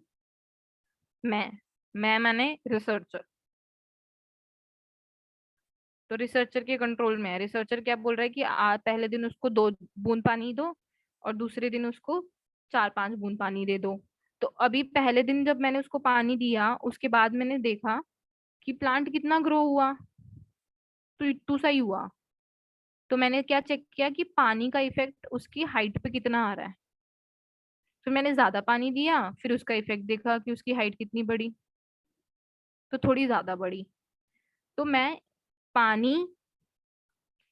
मैं माने रिसर्चर। तो रिसर्चर के कंट्रोल में है। रिसर्चर क्या बोल रहा है कि पहले दिन उसको 2 बूंद पानी दो और दूसरे दिन उसको 4-5 बूंद पानी दे दो। तो अभी पहले दिन जब मैंने उसको पानी दिया उसके बाद मैंने देखा कि प्लांट कितना ग्रो हुआ, तो इट्टू सा ही हुआ। तो मैंने क्या चेक किया कि पानी का इफेक्ट उसकी हाइट पे कितना आ रहा है। फिर मैंने ज्यादा पानी दिया, फिर उसका इफेक्ट देखा कि उसकी हाइट कितनी बढ़ी, तो थोड़ी ज्यादा बढ़ी। तो मैं पानी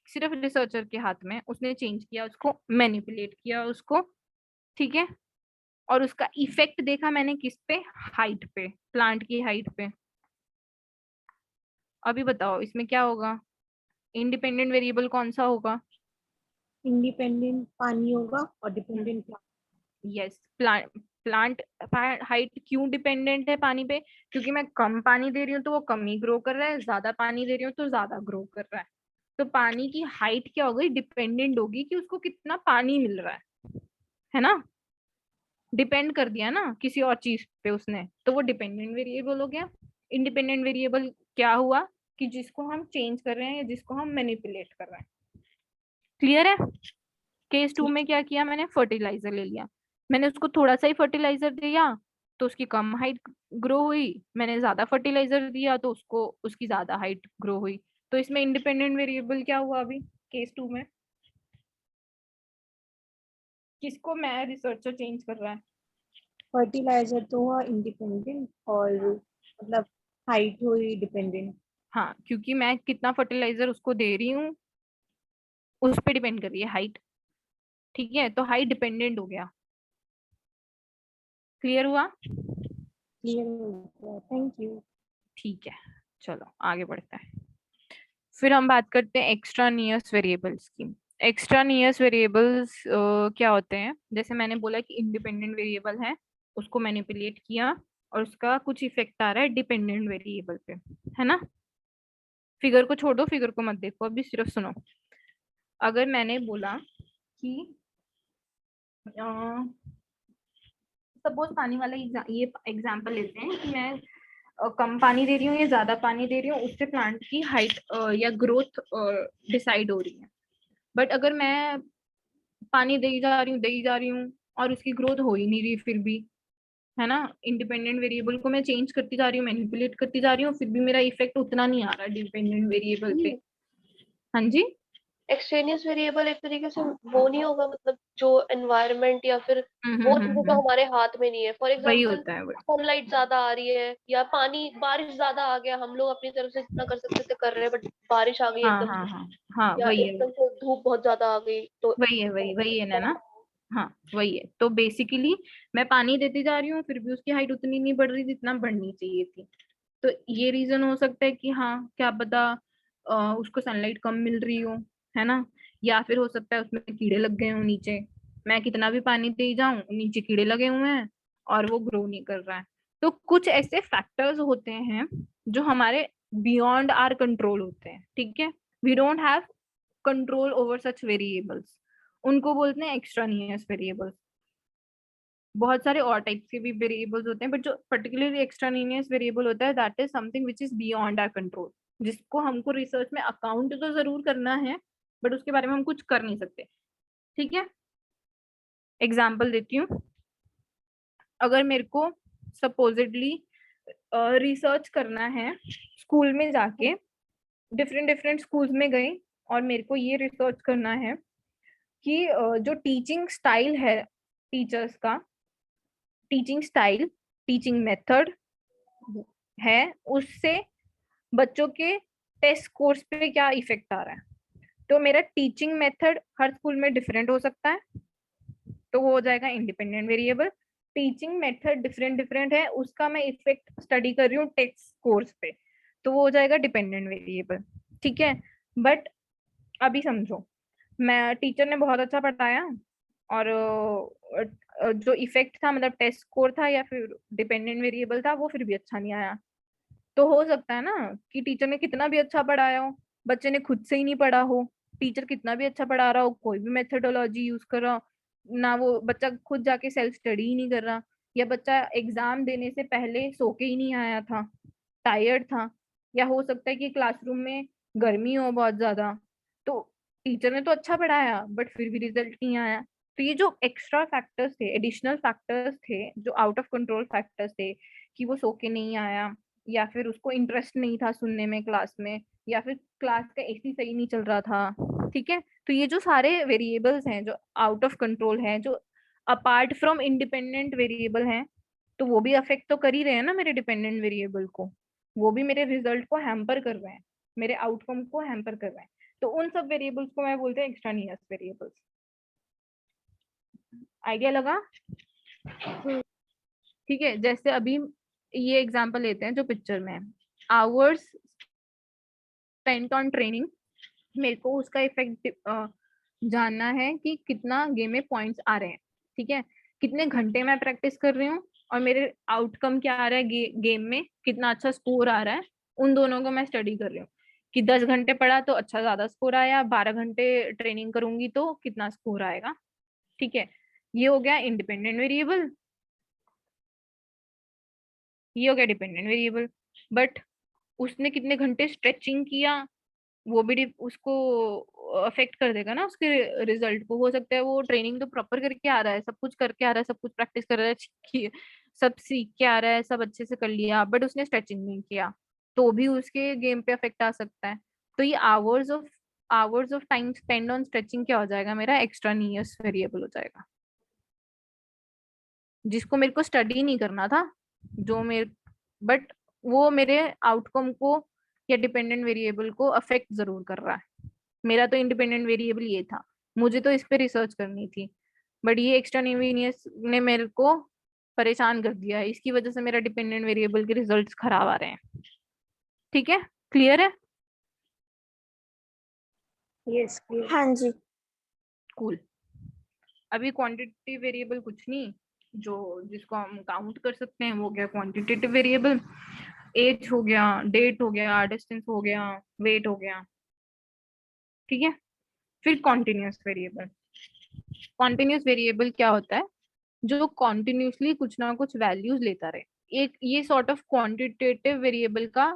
सिर्फ रिसर्चर के हाथ में, उसने चेंज किया उसको, मैनिपुलेट किया उसको। ठीक है, और उसका इफेक्ट देखा मैंने किस पे? हाइट पे, प्लांट की हाइट पे। अभी बताओ इसमें क्या होगा, इंडिपेंडेंट वेरिएबल कौन सा होगा? इंडिपेंडेंट पानी होगा और डिपेंडेंट यस, प्लांट हाइट क्यों डिपेंडेंट है पानी पे? क्योंकि मैं कम पानी दे रही हूँ तो वो कम ही ग्रो कर रहा है, ज्यादा पानी दे रही हूँ तो ज्यादा ग्रो कर रहा है। तो पानी की हाइट क्या होगी, डिपेंडेंट होगी कि उसको कितना पानी मिल रहा है ना? डिपेंड कर दिया ना किसी और चीज पे उसने, तो वो डिपेंडेंट वेरिएबल हो गया। इंडिपेंडेंट वेरिएबल क्या हुआ कि जिसको हम चेंज कर रहे हैं या जिसको हम मैनिपुलेट कर रहे हैं। क्लियर है? केस 2 में क्या किया मैंने, फर्टिलाइजर ले लिया। मैंने उसको थोड़ा सा ही फर्टिलाइजर दिया तो उसकी कम हाइट ग्रो हुई, मैंने ज्यादा फर्टिलाइजर दिया तो उसको उसकी ज्यादा हाइट ग्रो हुई। तो इसमें इंडिपेंडेंट वेरिएबल क्या हुआ अभी केस 2 में? किसको मैं रिसर्चर चेंज कर रहा है? फर्टिलाइजर तो हुआ इंडिपेंडेंट और मतलब हाइट हुई डिपेंडेंट। हाँ, क्योंकि मैं कितना फर्टिलाइजर उसको दे रही हूँ उस पर डिपेंड कर रही है हाइट। ठीक है, तो हाइट डिपेंडेंट हो गया। क्लियर हुआ? क्लियर हो गया, थैंक यू। ठीक है, चलो आगे बढ़ते हैं। फिर हम बात करते हैं एक्स्ट्रानियस वेरिएबल्स की। एक्स्ट्रानियस वेरिएबल्स क्या होते हैं? जैसे मैंने बोला कि इंडिपेंडेंट वेरिएबल है, उसको मैनिपुलेट किया और उसका कुछ इफेक्ट आ रहा है डिपेंडेंट वेरिएबल पे, है ना? फिगर को छोड़ दो, फिगर को मत देखो, अभी सिर्फ सुनो। अगर मैंने बोला कि सपोज पानी वाला ये एग्जांपल लेते हैं कि मैं कम पानी दे रही हूँ या ज्यादा पानी दे रही हूँ, उससे प्लांट की हाइट या ग्रोथ डिसाइड हो रही है। बट अगर मैं पानी दे ही जा रही हूँ और उसकी ग्रोथ हो ही नहीं रही फिर भी, है ना, इंडिपेंडेंट वेरिएबल को मैं चेंज करती जा रही हूँ, मैनिपुलेट करती जा रही हूँ, फिर भी मेरा इफेक्ट उतना नहीं आ रहा डिपेंडेंट वेरिएबल पे। हाँ जी, एक्सट्रेनियस वेरिएबल एक तरीके से वो नहीं होगा, मतलब जो एनवायरनमेंट या फिर वो चीजें तो हमारे हाथ में नहीं है। फॉर वही एग्जांपल होता है वो। सनलाइट ज्यादा आ रही है या पानी बारिश ज्यादा आ गया, हम लोग अपनी तरफ से जितना कर सकते थे कर रहे हैं, बट बारिश आ गई हाँ एकदम हाँ से, हाँ हाँ, या वही है, एकदम से धूप बहुत ज्यादा आ गई तो वही है ना। हाँ वही है, तो बेसिकली मैं पानी देती जा रही हूँ फिर भी उसकी हाइट उतनी नहीं बढ़ रही जितना बढ़नी चाहिए थी। तो ये रीजन हो सकता है कि हाँ क्या पता उसको सनलाइट कम मिल रही हो, है ना, या फिर हो सकता है उसमें कीड़े लग गए हों नीचे, मैं कितना भी पानी दे जाऊं नीचे कीड़े लगे हुए हैं और वो ग्रो नहीं कर रहा है। तो कुछ ऐसे फैक्टर्स होते हैं जो हमारे बियॉन्ड आर कंट्रोल होते हैं, ठीक है। We don't have control over such variables, उनको बोलते हैं एक्स्ट्रानियस वेरिएबल्स। बहुत सारे और टाइप्स के भी वेरिएबल्स होते हैं, बट जो पर्टिकुलरली एक्स्ट्रानियस वेरिएबल होता है that is something which is beyond our control, जिसको हमको रिसर्च में अकाउंट तो जरूर करना है बट उसके बारे में हम कुछ कर नहीं सकते, ठीक है। एग्जाम्पल देती हूँ, अगर मेरे को सपोजिटली रिसर्च करना है, स्कूल में जाके डिफरेंट डिफरेंट स्कूल्स में गई और मेरे को ये रिसर्च करना है कि जो टीचिंग स्टाइल है टीचर्स का, टीचिंग स्टाइल, टीचिंग मेथड है, उससे बच्चों के टेस्ट स्कोर्स पे क्या इफेक्ट आ रहा है। तो मेरा टीचिंग मेथड हर स्कूल में डिफरेंट हो सकता है, तो वो हो जाएगा independent variable. Teaching method different different है, उसका मैं इफेक्ट स्टडी कर रही हूँ टेस्ट स्कोर्स पे, तो वो हो जाएगा डिपेंडेंट वेरिएबल, ठीक है। बट अभी समझो, मैं टीचर ने बहुत अच्छा पढ़ाया और जो इफेक्ट था मतलब टेस्ट स्कोर था या फिर डिपेंडेंट वेरिएबल था वो फिर भी अच्छा नहीं आया। तो हो सकता है ना कि टीचर ने कितना भी अच्छा पढ़ाया हो, बच्चे ने खुद से ही नहीं पढ़ा हो, टीचर कितना भी अच्छा पढ़ा रहा हो, कोई भी मेथडोलॉजी यूज कर रहा हो ना, वो बच्चा खुद जाके सेल्फ स्टडी ही नहीं कर रहा, या बच्चा एग्जाम देने से पहले सो के ही नहीं आया था, टायर्ड था, या हो सकता है कि क्लासरूम में गर्मी हो बहुत ज्यादा, तो टीचर ने तो अच्छा पढ़ाया बट फिर भी रिजल्ट नहीं आया। तो ये जो एक्स्ट्रा फैक्टर्स थे, एडिशनल फैक्टर्स थे, जो आउट ऑफ कंट्रोल फैक्टर्स थे, कि वो सो के नहीं आया, या फिर उसको इंटरेस्ट नहीं था सुनने में क्लास में, या फिर क्लास का एसी सही नहीं चल रहा था, ठीक है। तो ये जो सारे वेरिएबल्स हैं जो आउट ऑफ कंट्रोल हैं, जो अपार्ट फ्रॉम इंडिपेंडेंट वेरिएबल हैं, तो वो भी अफेक्ट तो कर ही रहे हैं ना मेरे डिपेंडेंट वेरिएबल को, वो भी मेरे रिजल्ट को हैम्पर कर रहे हैं, मेरे आउटकम को हैम्पर कर रहे हैं। तो उन सब वेरिएबल्स को मैं बोलते हैं एक्स्ट्रानियस वेरिएबल्स। आइडिया लगा? ठीक है, जैसे अभी ये एग्जांपल लेते हैं जो पिक्चर में है, आवर्स स्पेंट ऑन ट्रेनिंग, मेरे को उसका इफेक्ट जानना है कि कितना गेम में पॉइंट्स आ रहे हैं, ठीक है, कितने घंटे मैं प्रैक्टिस कर रही हूँ और मेरे आउटकम क्या आ रहा है, गेम में कितना अच्छा स्कोर आ रहा है, उन दोनों को मैं स्टडी कर रही हूँ कि 10 घंटे पढ़ा तो अच्छा ज्यादा स्कोर आया, 12 घंटे ट्रेनिंग करूंगी तो कितना स्कोर आएगा, ठीक है। ये हो गया इंडिपेंडेंट वेरिएबल, ये हो गया डिपेंडेंट वेरिएबल। बट उसने कितने घंटे स्ट्रेचिंग किया वो भी उसको अफेक्ट कर देगा ना उसके रिजल्ट को। हो सकता है वो ट्रेनिंग तो प्रॉपर करके आ रहा है, सब कुछ करके आ रहा है, सब कुछ प्रैक्टिस कर रहा है, सब सीख के आ रहा है, सब अच्छे से कर लिया, बट उसने स्ट्रेचिंग नहीं किया, तो भी उसके गेम पे अफेक्ट आ सकता है। तो ये hours of time spend on stretching क्या हो जाएगा, मेरा एक्स्ट्रानियस वेरिएबल हो जाएगा, जिसको मेरे को स्टडी नहीं करना था, जो मेरे बट वो मेरे आउटकम को या डिपेंडेंट वेरिएबल को अफेक्ट जरूर कर रहा है। मेरा तो इंडिपेंडेंट वेरिएबल ये था, मुझे तो इस पे रिसर्च करनी थी, बट ये एक्स्ट्रानियस ने मेरे को परेशान कर दिया है, इसकी वजह से मेरा डिपेंडेंट वेरिएबल के रिजल्ट्स खराब आ रहे हैं, ठीक है, क्लियर है? Yes clear. हाँ जी। कूल। अभी क्वांटिटेटिव वेरिएबल कुछ नहीं, जो जिसको हम काउंट कर सकते हैं वो गया क्वांटिटेटिव वेरिएबल, एज हो गया, डेट हो गया, डिस्टेंस हो गया, वेट हो गया, ठीक है। फिर कॉन्टिन्यूस वेरिएबल, कॉन्टिन्यूस वेरिएबल क्या होता है, जो कॉन्टिन्यूसली कुछ ना कुछ वैल्यूज लेता रहे, एक ये सॉर्ट ऑफ क्वांटिटेटिव वेरिएबल का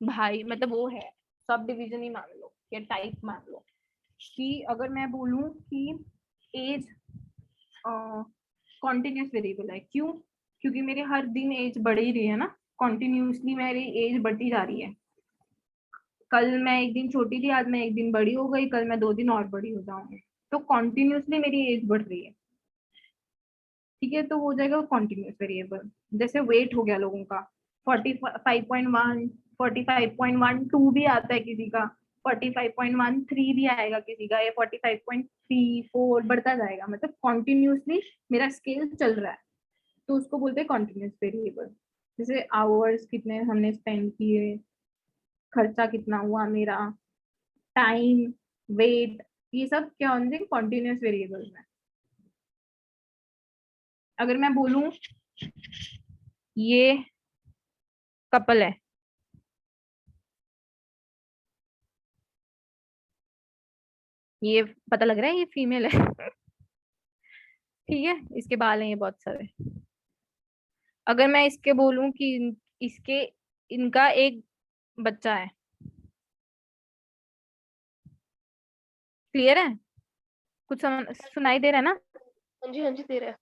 भाई मतलब वो है सब डिवीजन ही मान लो या टाइप मान लो, कि अगर मैं बोलूं कि एज कॉन्टिन्यूस वेरिएबल है, क्यों? क्योंकि मेरे हर दिन एज बढ़ ही रही है ना, कॉन्टिन्यूसली मेरी एज बढ़ती जा रही है, कल मैं एक दिन छोटी थी, आज मैं एक दिन बड़ी हो गई, कल मैं 2 दिन और बड़ी हो जाऊंगी, तो कॉन्टिन्यूसली मेरी एज बढ़ रही है, ठीक है। तो हो जाएगा कॉन्टिन्यूस वेरिएबल। जैसे वेट हो गया लोगों का 45.1, 45.12 भी आता है किसी का, 45.13 भी आएगा किसी का, या 45.34 बढ़ता जाएगा, मतलब कॉन्टिन्यूसली मेरा स्केल चल रहा है, तो उसको बोलते हैं कॉन्टिन्यूस वेरिएबल। जैसे आवर्स कितने हमने स्पेंड किए, खर्चा कितना हुआ मेरा, टाइम, वेट, ये सब क्या होंगे, कॉन्टिन्यूस वेरिएबल्स में। अगर मैं बोलूं ये कपल है, ये पता लग रहा है ये फीमेल है ठीक है, इसके बाल हैं ये बहुत सारे। अगर मैं इसके बोलूं कि इसके इनका एक बच्चा है, क्लियर है, कुछ सुनाई दे रहा है ना? हाँ जी, हाँ जी, दे रहा है।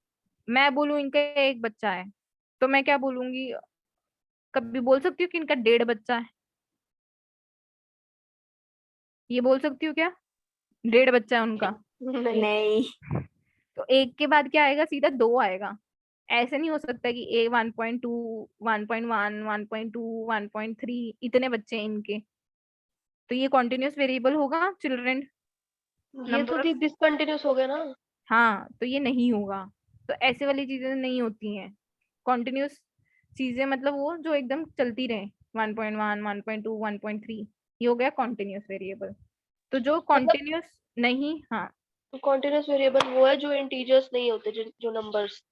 मैं बोलूं इनका एक बच्चा है, तो मैं क्या बोलूंगी, कभी बोल सकती हूँ कि इनका 1.5 बच्चा है? ये बोल सकती हूँ क्या 1.5 बच्चा है उनका? नहीं। नहीं. तो एक के बाद क्या आएगा, सीधा 2 आएगा। ऐसे नहीं हो सकता कि ए 1.2 1.1 1.2 1.3 इतने बच्चे हैं इनके, तो ये कॉन्टिन्यूस वेरिएबल होगा चिल्ड्रन ये तो नंबर? डिसकंटिन्यूस हो गया ना। हाँ, तो ये नहीं होगा। तो ऐसे वाली चीजें नहीं होती हैं कॉन्टिन्यूस चीजें, मतलब वो जो एकदम चलती रहे 1.1 1.2 1.3, ये हो गया कॉन्टिन्यूस वेरिएबल। तो जो मतलब कॉन्टिन्यूस नहीं, हाँ कॉन्टिन्यूस वेरिएबल वो है जो इंटीजर्स नहीं होते, जो नंबर्स,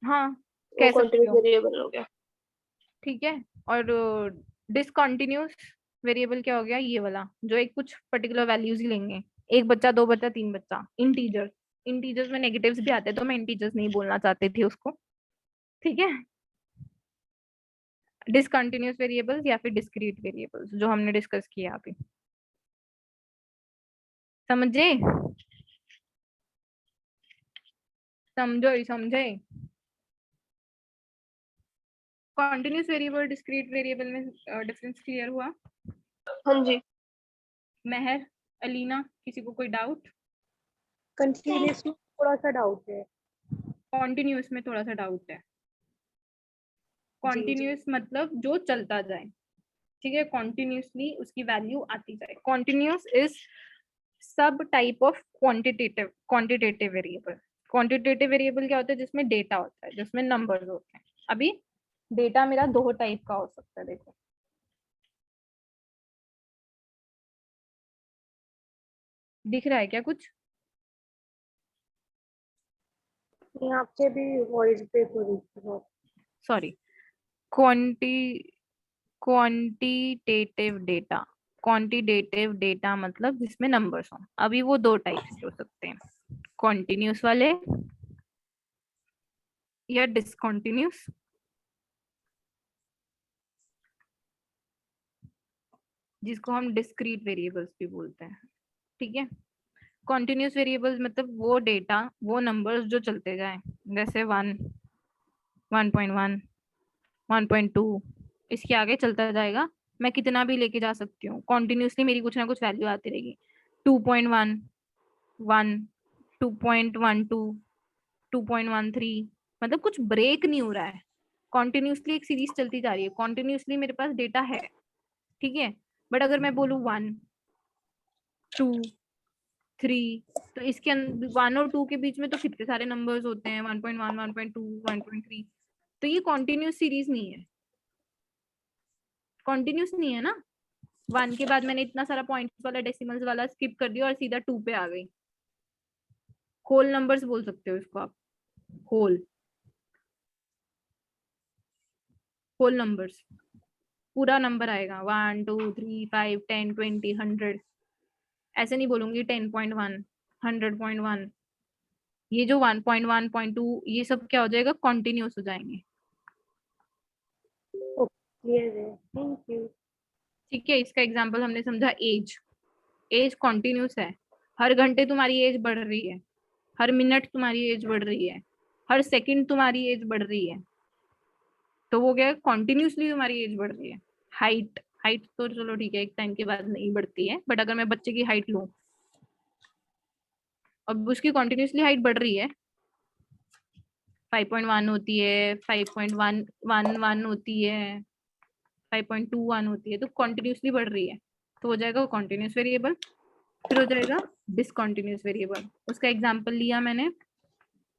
हाँ वो कह सकते कॉन्टिन्यूस हो, वेरिएबल हो गया। ठीक है। और डिसकंटिन्यूस वेरिएबल क्या हो गया, ये वाला जो एक कुछ पर्टिकुलर वैल्यूज ही लेंगे, 1 बच्चा 2 बच्चा 3 बच्चा, इंटीजर्स। इंटीजर्स में नेगेटिव्स भी आते हैं, तो मैं इंटीजर्स नहीं बोलना चाहती थी उसको, ठीक है। डिसकंटिन्यूस वेरिएबल्स या फिर डिस्क्रीट वेरिएबल्स जो हमने डिस्कस किया अभी, समझे? समझो ही समझे। कॉन्टिन्यूस वेरिएबल डिस्क्रीट वेरिएबल में डिफरेंस क्लियर हुआ? हाँ जी। मेहर, अलीना, किसी को कोई डाउट? कंटिन्यूस में थोड़ा सा डाउट है। कॉन्टिन्यूस में थोड़ा सा डाउट है। जी जी। कॉन्टिन्यूस मतलब जो चलता जाए, ठीक है, कॉन्टिन्यूसली उसकी वैल्यू आती जाए। कॉन्टिन्यूस इज सब type of quantitative variable. Quantitative variable क्या होता है, जिसमें डेटा होता है, जिसमें नंबर्स होते हैं। अभी डेटा मेरा 2 टाइप का हो सकता है, देखो दिख रहा है क्या कुछ? यहाँ पे भी वॉइस ब्रेक हो रही थी बहुत। Sorry, क्वांटी quantitative data. Quantitative data मतलब जिसमें नंबर्स हो। अभी वो 2 टाइप्स के हो सकते हैं, कॉन्टिन्यूस वाले या डिसकंटिन्यूस, जिसको हम डिस्क्रीट वेरिएबल्स भी बोलते हैं, ठीक है। कॉन्टिन्यूस वेरिएबल्स मतलब वो डेटा, वो नंबर्स जो चलते जाए, जैसे 1 1.1 1.2, इसके आगे चलता जाएगा। मैं कितना भी लेके जा सकती हूँ, कॉन्टिन्यूसली मेरी कुछ ना कुछ वैल्यू आती रहेगी। 2.1 1 2.12 2.13, मतलब कुछ ब्रेक नहीं हो रहा है, कॉन्टिन्यूसली एक सीरीज चलती जा रही है, कॉन्टिन्यूसली मेरे पास डेटा है, ठीक है। बट अगर मैं बोलूँ 1 2 3, तो इसके 1 और 2 के बीच में तो कितने सारे नंबर्स होते हैं, 1.1 1.2 1.3, तो ये कॉन्टिन्यूस सीरीज नहीं है, कॉन्टिन्यूस नहीं है ना। 1 के बाद मैंने इतना सारा पॉइंट्स वाला डेसिमल्स वाला स्किप कर दिया और सीधा 2 पे आ गई। होल नंबर्स बोल सकते हो इसको आप, होल होल नंबर्स, पूरा नंबर आएगा 1 2 3 5 10 20 100। ऐसे नहीं बोलूंगी 10.1 100.1। ये जो 1.1 0.2 ये सब क्या हो जाएगा, कॉन्टिन्यूस हो जाएंगे, क्लियर है, थैंक यू। ठीक है। इसका एग्जांपल हमने समझा एज। एज कॉन्टिन्यूस है, हर घंटे तुम्हारी एज बढ़ रही है, हर मिनट तुम्हारी एज बढ़ रही है, हर सेकंड तुम्हारी एज बढ़ रही है, तो वो क्या, कॉन्टिन्यूसली तुम्हारी एज बढ़ रही है। हाइट, हाइट तो चलो ठीक है, एक टाइम के बाद नहीं बढ़ती है, बट अगर मैं बच्चे की हाइट लूं, अब उसकी कॉन्टिन्यूसली हाइट बढ़ रही है, 5.1 होती है, 5.111 होती है, 5.21 होती है, तो कॉन्टिन्यूसली बढ़ रही है, तो हो जाएगा वो कॉन्टिन्यूस वेरिएबल। फिर हो जाएगा डिसकॉन्टिन्यूस वेरिएबल। उसका एग्जाम्पल लिया मैंने,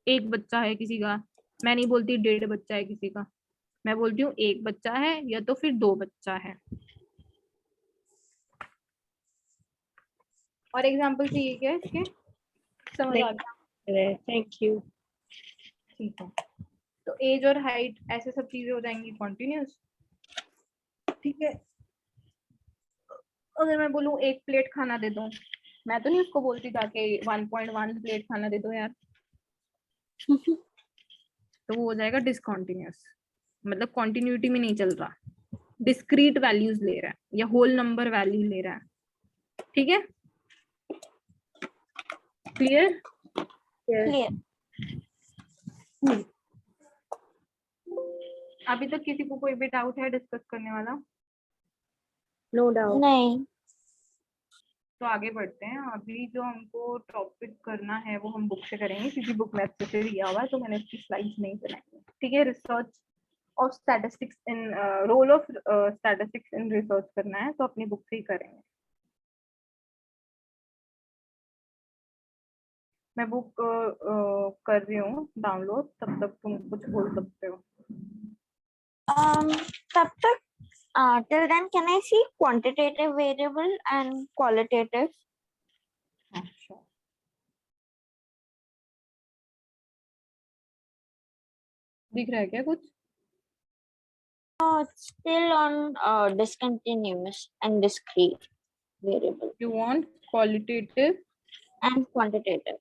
एक बच्चा है किसी का, मैं नहीं बोलती 1.5 बच्चा है किसी का, मैं बोलती हूँ एक बच्चा है या तो फिर 2 बच्चा है, और एग्जांपल चाहिए क्या इसके? समझ आ गया? Thank you. ठीक है, तो एज और हाइट ऐसे सब चीजें हो जाएंगी कॉन्टिन्यूस। ठीक है, अगर मैं बोलूँ एक प्लेट खाना दे दो, मैं तो नहीं उसको बोलती था कि 1.1 प्लेट खाना दे दो यार। तो वो हो जाएगा डिसकॉन्टिन्यूस, मतलब कॉन्टिन्यूटी में नहीं चल रहा, डिस्क्रीट वैल्यूज ले रहा है या होल नंबर वैल्यू ले रहा है। ठीक है, क्लियर? Clear. अभी तक किसी को कोई भी डाउट है डिस्कस करने वाला? No doubt. नहीं. तो आगे बढ़ते हैं। अभी जो हमको टॉपिक करना है वो हम बुक से करेंगे, क्योंकि बुक में अच्छे से दिया हुआ है, तो मैंने उसकी स्लाइड्स नहीं बनाई। ठीक है, research of statistics in role of statistics in research करना है, तो अपनी बुक से ही करेंगे। मैं बुक कर रही हूँ डाउनलोड, तब तक तुम कुछ बोल सकते हो। तब तक till then can I see quantitative variable and qualitative? अच्छा, दिख रहा है क्या कुछ? It's still on discontinuous and discrete variable you want qualitative and quantitative.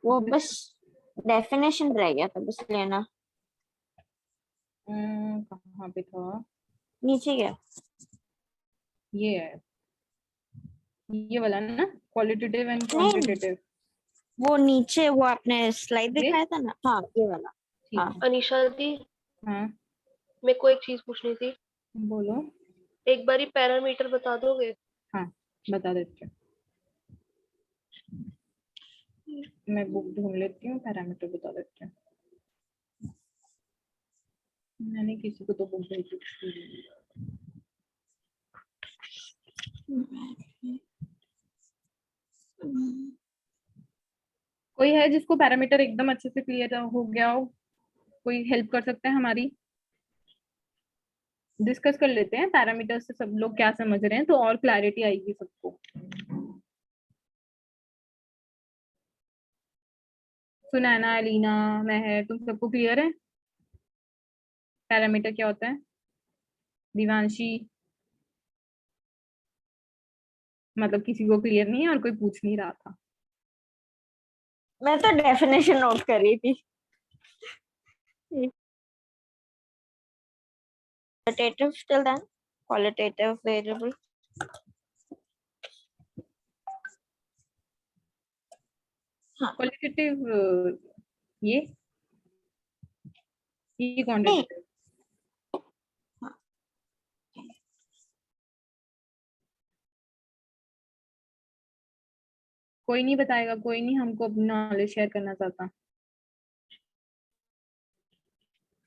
वो बस definition रह गया था, बस लेना कहाँ पे था? नीचे गया. ये है, ये वाला ना, क्वालिटेटिव एंड नहीं. क्वांटिटेटिव। वो नीचे वो आपने स्लाइड ये? दिखाया था ना, हाँ ये वाला. ठीक हाँ. है, अनीशा दी, हाँ मेरे को एक चीज पूछनी थी, बोलो। एक बारी पैरामीटर बता दोगे? हाँ बता देती हूँ, मैं बुक ढूंढ लेती हूँ, पैरामीटर बता देती हूँ। मैंने किसी को तो बुक भेजी थी। कोई है जिसको पैरामीटर एकदम अच्छे से क्लियर हो गया हो? कोई हेल्प कर सकता है हमारी? डिस्कस कर लेते हैं पैरामीटर से सब लोग क्या समझ रहे हैं, तो और क्लैरिटी आएगी सबको। सुनैना, अलीना, महर, तुम सबको क्लियर है पैरामीटर क्या होता है? दिवांशी, मतलब किसी को क्लियर नहीं है और कोई पूछ नहीं रहा था। मैं तो डेफिनेशन नोट कर रही थी. Qualitative till then, qualitative variable. Qualitative ये क्वांटिटेटिव। कोई नहीं बताएगा, कोई नहीं हमको अपनी नॉलेज शेयर करना चाहता,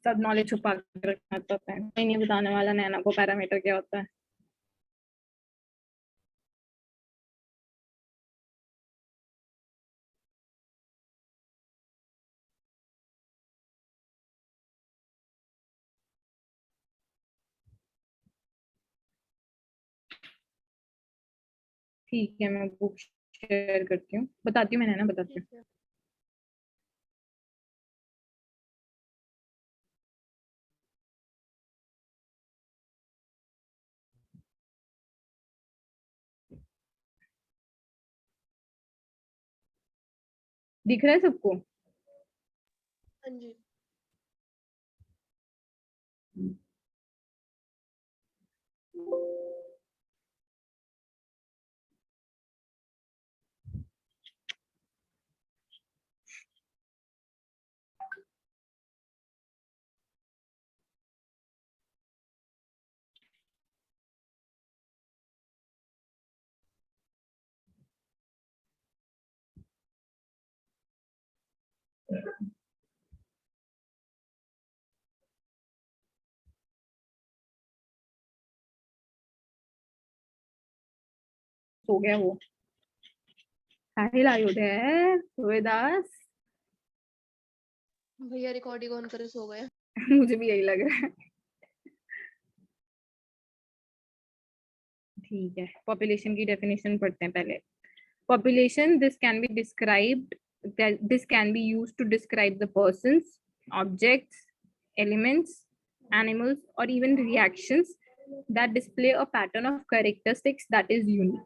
सब नॉलेज छुपा के रखना चाहता है। कोई नहीं बताने वाला नैना को पैरामीटर क्या होता है। ठीक है, मैं बुक शेयर करती हूँ, बताती हूँ, मैं नैना बताती हूँ। दिख रहा है सबको? हाँ जी. सो गया वो? साहिल आयुध है, वेदास। भैया रिकॉर्डिंग ऑन करे सो गए. मुझे भी यही लग रहा है। ठीक है, पॉपुलेशन की डेफिनेशन पढ़ते हैं पहले। Population, this can be described, that this can be used to describe the persons, objects, elements, animals, or even reactions that display a pattern of characteristics that is unique.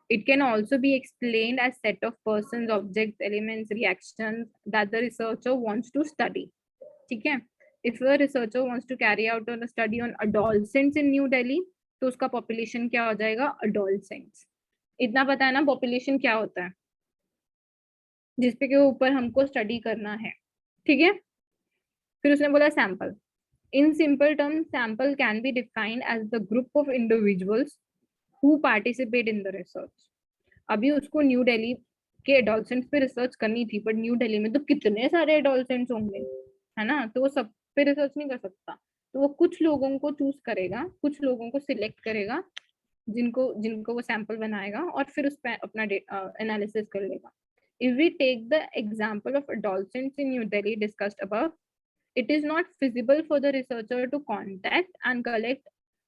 It can also be explained as set of persons, objects, elements, reactions that the researcher wants to study. ठीक है? If a researcher wants to carry out a study on adolescents in New Delhi, तो उसका population क्या हो जाएगा? Adolescents. इतना पता है ना population क्या होता है, जिसपे के ऊपर हमको study करना है. ठीक है? फिर उसने बोला sample. In simple terms, sample can be defined as the group of individuals who participate in the research. अभी उसको न्यू दिल्ली के एडोलसेंट्स पे रिसर्च करनी थी, बट न्यू दिल्ली में तो कितने सारे एडोलसेंट्स होंगे, है ना, तो वो सब पे रिसर्च नहीं कर सकता, तो वो कुछ लोगों को चूज करेगा, कुछ लोगों को सिलेक्ट करेगा, जिनको वो सैंपल बनाएगा और फिर उस पर अपना एनालिसिस कर लेगा. If we take the example of adolescents in New Delhi discussed above, it is not feasible for the researcher to contact and collect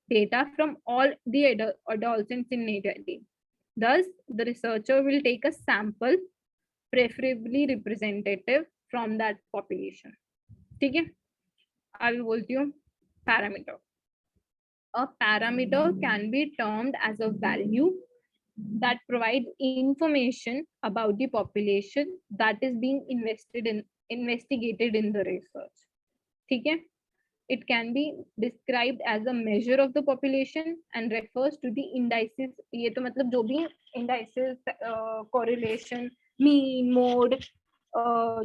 data from all the adolescents in New Delhi. Thus, the researcher will take a sample, preferably representative from that population. ठीक है? अभी बोलती हूँ parameter. A parameter can be termed as a value that provides information about the population that is being investigated in the research. ठीक है? It can be described as a measure of the population and refers to the indices. ये तो मतलब जो भी indices, correlation, mean, mode,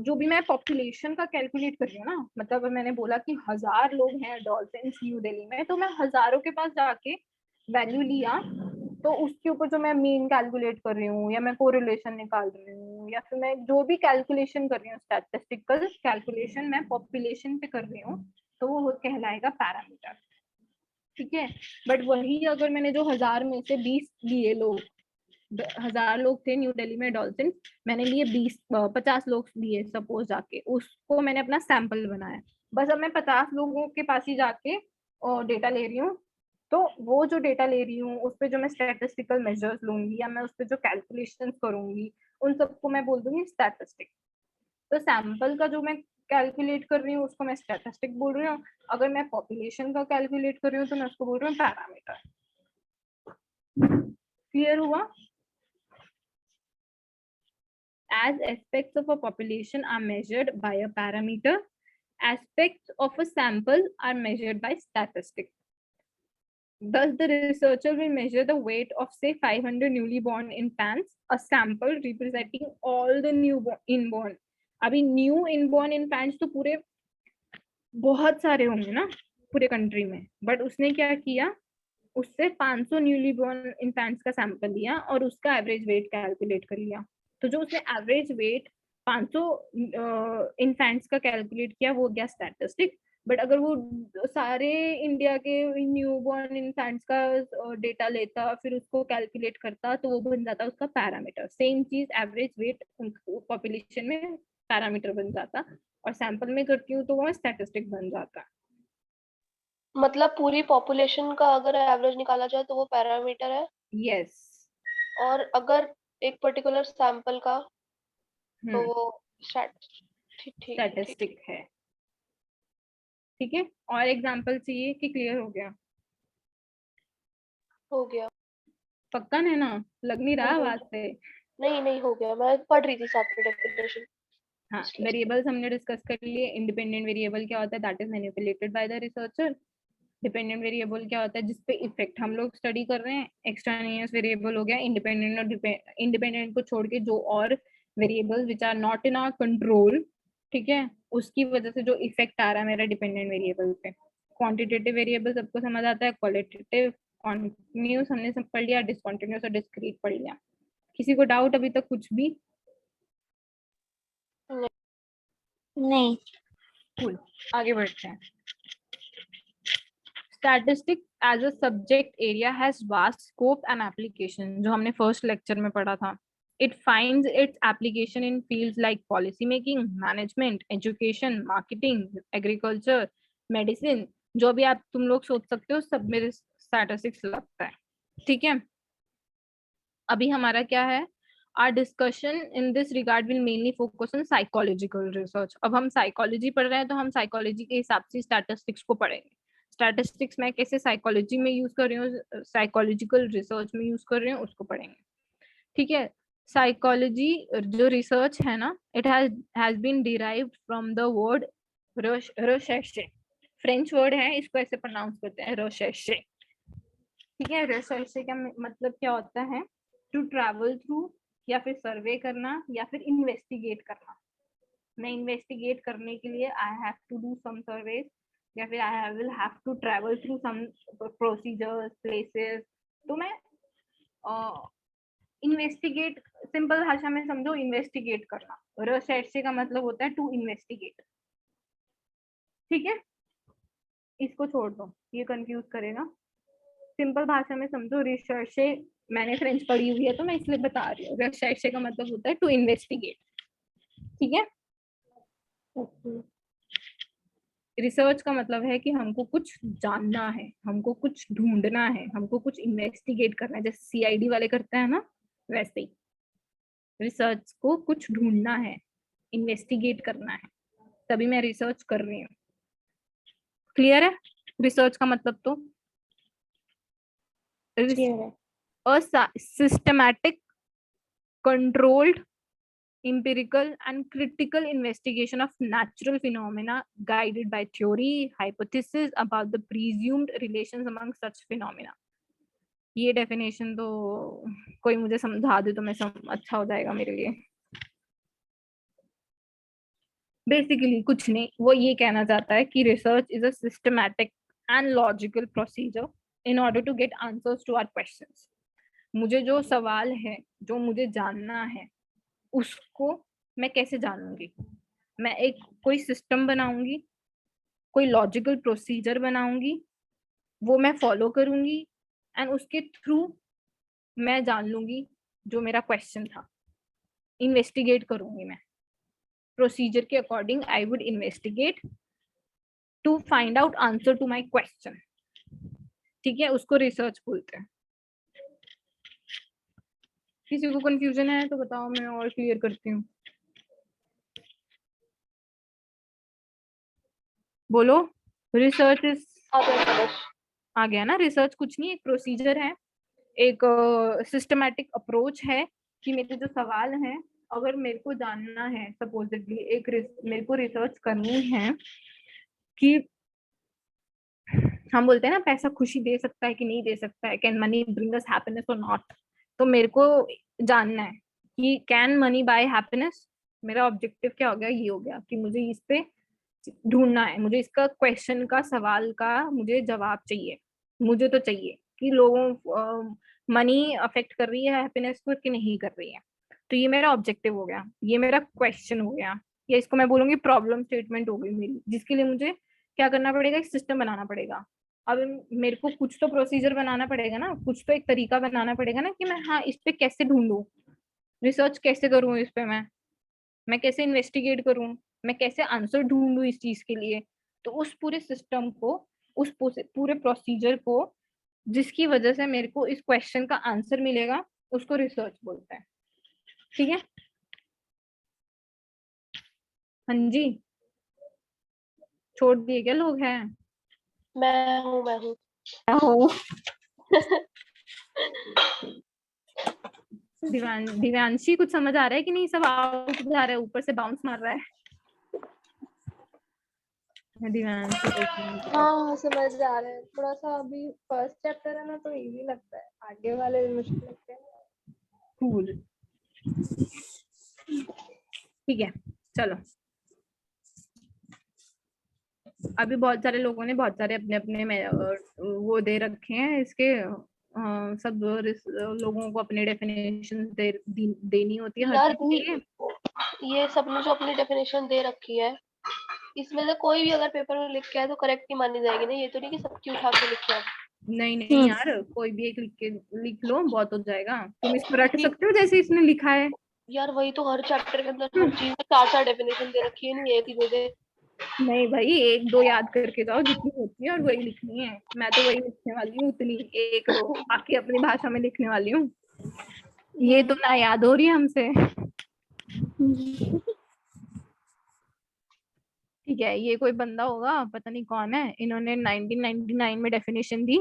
जो भी मैं population का calculate कर रही हूँ ना, मतलब मैंने बोला कि 1000 लोग हैं adolescents न्यू दिल्ली में, तो मैं हजारों के पास जाके वैल्यू लिया, तो उसके ऊपर जो मैं मीन कैलकुलेट कर रही हूँ या मैं कोरिलेशन निकाल रही हूँ या फिर मैं जो भी कैलकुलेशन कर रही हूँ, स्टैटिस्टिकल कैलकुलेशन मैं पॉपुलेशन पे कर रही हूँ, तो वो कहलाएगा पैरामीटर. ठीक है? बट वही अगर मैंने जो 1000 में से 20 लिए लोग, 1000 लोग थे न्यू दिल्ली में एडोलसेंट, मैंने लिए 50 लोग लिए सपोज, जाके उसको मैंने अपना सैंपल बनाया, बस अब मैं 50 लोगों के पास ही जाके डेटा ले रही हूँ, तो वो जो डेटा ले रही हूँ उस पर जो मैं स्टैटिस्टिकल मेजर्स लूंगी या मैं उस पर जो कैलकुलेशंस करूंगी, उन सबको मैं बोल दूंगी स्टैटिस्टिक. तो सैंपल का जो मैं कैलकुलेट कर रही हूँ उसको मैं स्टैटिस्टिक बोल रही हूँ, अगर मैं पॉपुलेशन का कैलकुलेट कर रही हूँ तो मैं उसको बोल रही हूँ पैरामीटर. क्लियर हुआ? As aspects of a population are measured by a parameter, aspects of a sample are measured by statistics. Thus, the researcher will measure the weight of, say, 500 newly born infants, a sample representing all the inborn. अभी न्यू इनबॉर्न इन्फेंट्स तो पूरे बहुत सारे होंगे ना पूरे कंट्री में, बट उसने क्या किया, उससे 500 न्यूली बॉर्न इन्फेंट्स का सैंपल लिया और उसका एवरेज वेट कैलकुलेट कर लिया. तो जो उसने एवरेज वेट 500 इन्फेंट्स का कैलकुलेट किया वो गया स्टैटिस्टिक. बट अगर वो सारे इंडिया के न्यूबॉर्न इन्फेंट्स का डेटा लेता फिर उसको कैलकुलेट करता तो वो बन जाता उसका पैरामीटर. सेम चीज एवरेज वेट पॉपुलेशन में पैरामीटर बन जाता और सैंपल में करती हूँ तो वो स्टैटिस्टिक बन जाता. मतलब पूरी पॉपुलेशन का अगर एवरेज निकाला जाए तो वो पैरामीटर है. यस. और अगर एक पर्टिकुलर सैंपल का तो वो स्टैटिस्टिक है. ठीक है? और एग्जांपल चाहिए कि क्लियर हो गया? हो गया. पक्का है ना? लग नहीं रहा आवाज से? नहीं हो गया, मैं पढ़ रही थी साथ में डेफिनेशन. हाँ, वेरिएबल्स हमने डिस्कस कर लिए. इंडिपेंडेंट वेरिएबल क्या होता है? That is manipulated by the researcher. Dependent variable क्या होता है? जिसपे इफेक्ट हम लोग स्टडी कर रहे हैं. एक्सट्रानियस वेरिएबल हो गया. इंडिपेंडेंट और इंडिपेंडेंट को छोड़ के जो और variables which are not in our control, ठीक है, उसकी वजह से जो इफेक्ट आ रहा है मेरा डिपेंडेंट वेरिएबल पे. क्वांटिटेटिव वेरिएबल सबको समझ आता है. क्वालिटेटिव, कॉन्टिन्यूस हमने सब पढ़ लिया. डिसकॉन्टिन्यूस और डिस्क्रीट पढ़ लिया. किसी को डाउट अभी तक कुछ भी? नहीं. Cool. आगे बढ़ते हैं. Statistics as a subject area has vast scope and application, जो हमने फर्स्ट लेक्चर में पढ़ा था. It finds its application in fields like policy making, management, education, marketing, agriculture, medicine. जो भी आप तुम लोग सोच सकते हो सब मेरे स्टैटिस्टिक्स लगता है. ठीक है? अभी हमारा क्या है? Our discussion in this regard will mainly focus on psychological research. अब हम psychology पढ़ रहे हैं तो हम psychology के हिसाब से statistics को पढ़ेंगे. Statistics मैं कैसे psychology में use कर रही हूँ, psychological research में use कर रही हूँ, उसको पढ़ेंगे. ठीक है. Psychology जो research है ना, it has been derived from the word recherche. French word है, इसको ऐसे pronounce करते हैं recherche. ठीक है. recherche का मतलब क्या होता है? To travel through, या फिर सर्वे करना, या फिर इन्वेस्टिगेट करना. मैं इन्वेस्टिगेट करने के लिए I have to do some surveys, या फिर I will have to travel through some procedures, places. तो मैं इन्वेस्टिगेट, सिंपल भाषा में समझो, इन्वेस्टिगेट करना. रिसर्च का मतलब होता है टू इन्वेस्टिगेट. ठीक है, इसको छोड़ दो, ये कंफ्यूज करेगा. सिंपल भाषा में समझो, रिसर्च, मैंने फ्रेंच पढ़ी हुई है तो मैं इसलिए बता रही हूँ. रिसर्च का मतलब होता है टू इन्वेस्टिगेट. ठीक है. रिसर्च का मतलब है कि हमको कुछ जानना है, हमको कुछ ढूंढना है, हमको कुछ इन्वेस्टिगेट करना है. जैसे सीआईडी वाले करते हैं ना, वैसे ही रिसर्च को कुछ ढूंढना है, इन्वेस्टिगेट करना है, तभी मैं रिसर्च कर रही हूँ. क्लियर है रिसर्च का मतलब? तो a systematic, controlled, empirical and critical investigation of natural phenomena guided by theory, hypothesis about the presumed relations among such phenomena. ये डेफिनेशन तो कोई मुझे समझा दे तो मैं अच्छा हो जाएगा मेरे लिए. बेसिकली कुछ नहीं, वो ये कहना चाहता है कि research is a systematic and logical procedure in order to get answers to our questions. मुझे जो सवाल है, जो मुझे जानना है, उसको मैं कैसे जानूंगी? मैं एक कोई सिस्टम बनाऊंगी, कोई लॉजिकल प्रोसीजर बनाऊंगी, वो मैं फॉलो करूंगी एंड उसके थ्रू मैं जान लूंगी जो मेरा क्वेश्चन था. इन्वेस्टिगेट करूंगी मैं, प्रोसीजर के according I would investigate to find out answer to my question. ठीक है, उसको रिसर्च बोलते हैं. किसी को कंफ्यूजन है तो बताओ, मैं और क्लियर करती हूँ. बोलो. रिसर्च इज आ गया ना. रिसर्च कुछ नहीं, एक प्रोसीजर है, एक सिस्टमैटिक अप्रोच है कि मेरे जो सवाल हैं, अगर मेरे को जानना है, सपोजिटली मेरे को रिसर्च करनी है कि हम बोलते हैं ना, पैसा खुशी दे सकता है कि नहीं दे सकता है, can money bring us happiness और नॉट. तो मेरे को जानना है कि कैन मनी बाय हैप्पीनेस. मेरा ऑब्जेक्टिव क्या हो गया? ये हो गया कि मुझे इस पे ढूंढना है, मुझे इसका क्वेश्चन का, सवाल का मुझे जवाब चाहिए. मुझे तो चाहिए कि लोगों मनी अफेक्ट कर रही है हैप्पीनेस को कि नहीं कर रही है. तो ये मेरा ऑब्जेक्टिव हो गया, ये मेरा क्वेश्चन हो गया, या इसको मैं बोलूंगी प्रॉब्लम स्टेटमेंट हो गई मेरी, जिसके लिए मुझे क्या करना पड़ेगा? एक सिस्टम बनाना पड़ेगा. अब मेरे को कुछ तो प्रोसीजर बनाना पड़ेगा ना, कुछ तो एक तरीका बनाना पड़ेगा ना कि मैं हाँ इस पे कैसे ढूंढूं, रिसर्च कैसे करूं इस पे, मैं कैसे इन्वेस्टिगेट करूं, मैं कैसे आंसर ढूंढूं इस चीज के लिए. तो उस पूरे सिस्टम को, उस पूरे प्रोसीजर को, जिसकी वजह से मेरे को इस क्वेश्चन का आंसर मिलेगा, उसको रिसर्च बोलते हैं. ठीक है. हाँ जी, छोड़ दिए क्या लोग हैं? मैं हूँ. दिव्यांशी कुछ समझ आ रहा है कि नहीं? सब आउट जा रहा है, ऊपर से बाउंस मार रहा है. दिव्यांशी हाँ समझ आ रहा है. थोड़ा सा अभी फर्स्ट चैप्टर है ना, तो इजी लगता है, आगे वाले मुश्किल लगते हैं. कूल. ठीक है, चलो. अभी बहुत सारे लोगों ने बहुत सारे अपने अपने वो दे रखे हैं इसके. सब लोगों को अपने डेफिनेशन देनी होती है हर चीज के लिए. ये सब ने जो अपनी डेफिनेशन दे रखी है, इसमें से कोई भी अगर पेपर में लिख के आए तो करेक्ट ही मानी जाएगी ना. ये तो नहीं कि सबकी उठा के लिखे है. नहीं यार, कोई भी एक लिख लो, बहुत हो जाएगा. तुम इसको रट सकते हो जैसे इसने लिखा है यार. वही तो, हर चैप्टर के अंदर हर चीज में 4 डेफिनेशन दे रखी है, नहीं एक ही दे दे. नहीं भाई, 1-2 याद करके जाओ जितनी होती है, और वही लिखनी है. मैं तो वही लिखने वाली हूँ, उतनी 1-2 बाकी अपनी भाषा में लिखने वाली हूँ. ये तो ना याद हो रही है हमसे। ठीक है, ये कोई बंदा होगा, पता नहीं कौन है, इन्होंने 1999 में डेफिनेशन दी,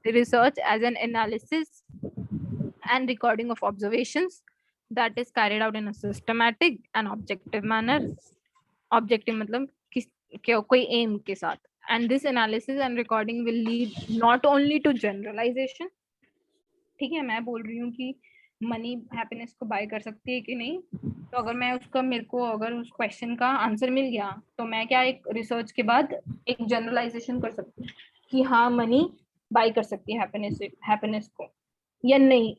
research as an analysis and recording of observations that is carried out in a systematic and objective manner. Objective मतलब किस कोई aim के साथ, and this analysis and recording will lead not only to generalization. ठीक है, मैं बोल रही हूँ कि मनी हैप्पीनेस को बाय कर सकती है कि नहीं, तो अगर मैं उसका मेरे को अगर उस क्वेश्चन का आंसर मिल गया तो मैं क्या एक रिसर्च के बाद एक जनरलाइजेशन कर सकती हूँ कि हाँ मनी बाय कर सकती है हैप्पीनेस को, या नहीं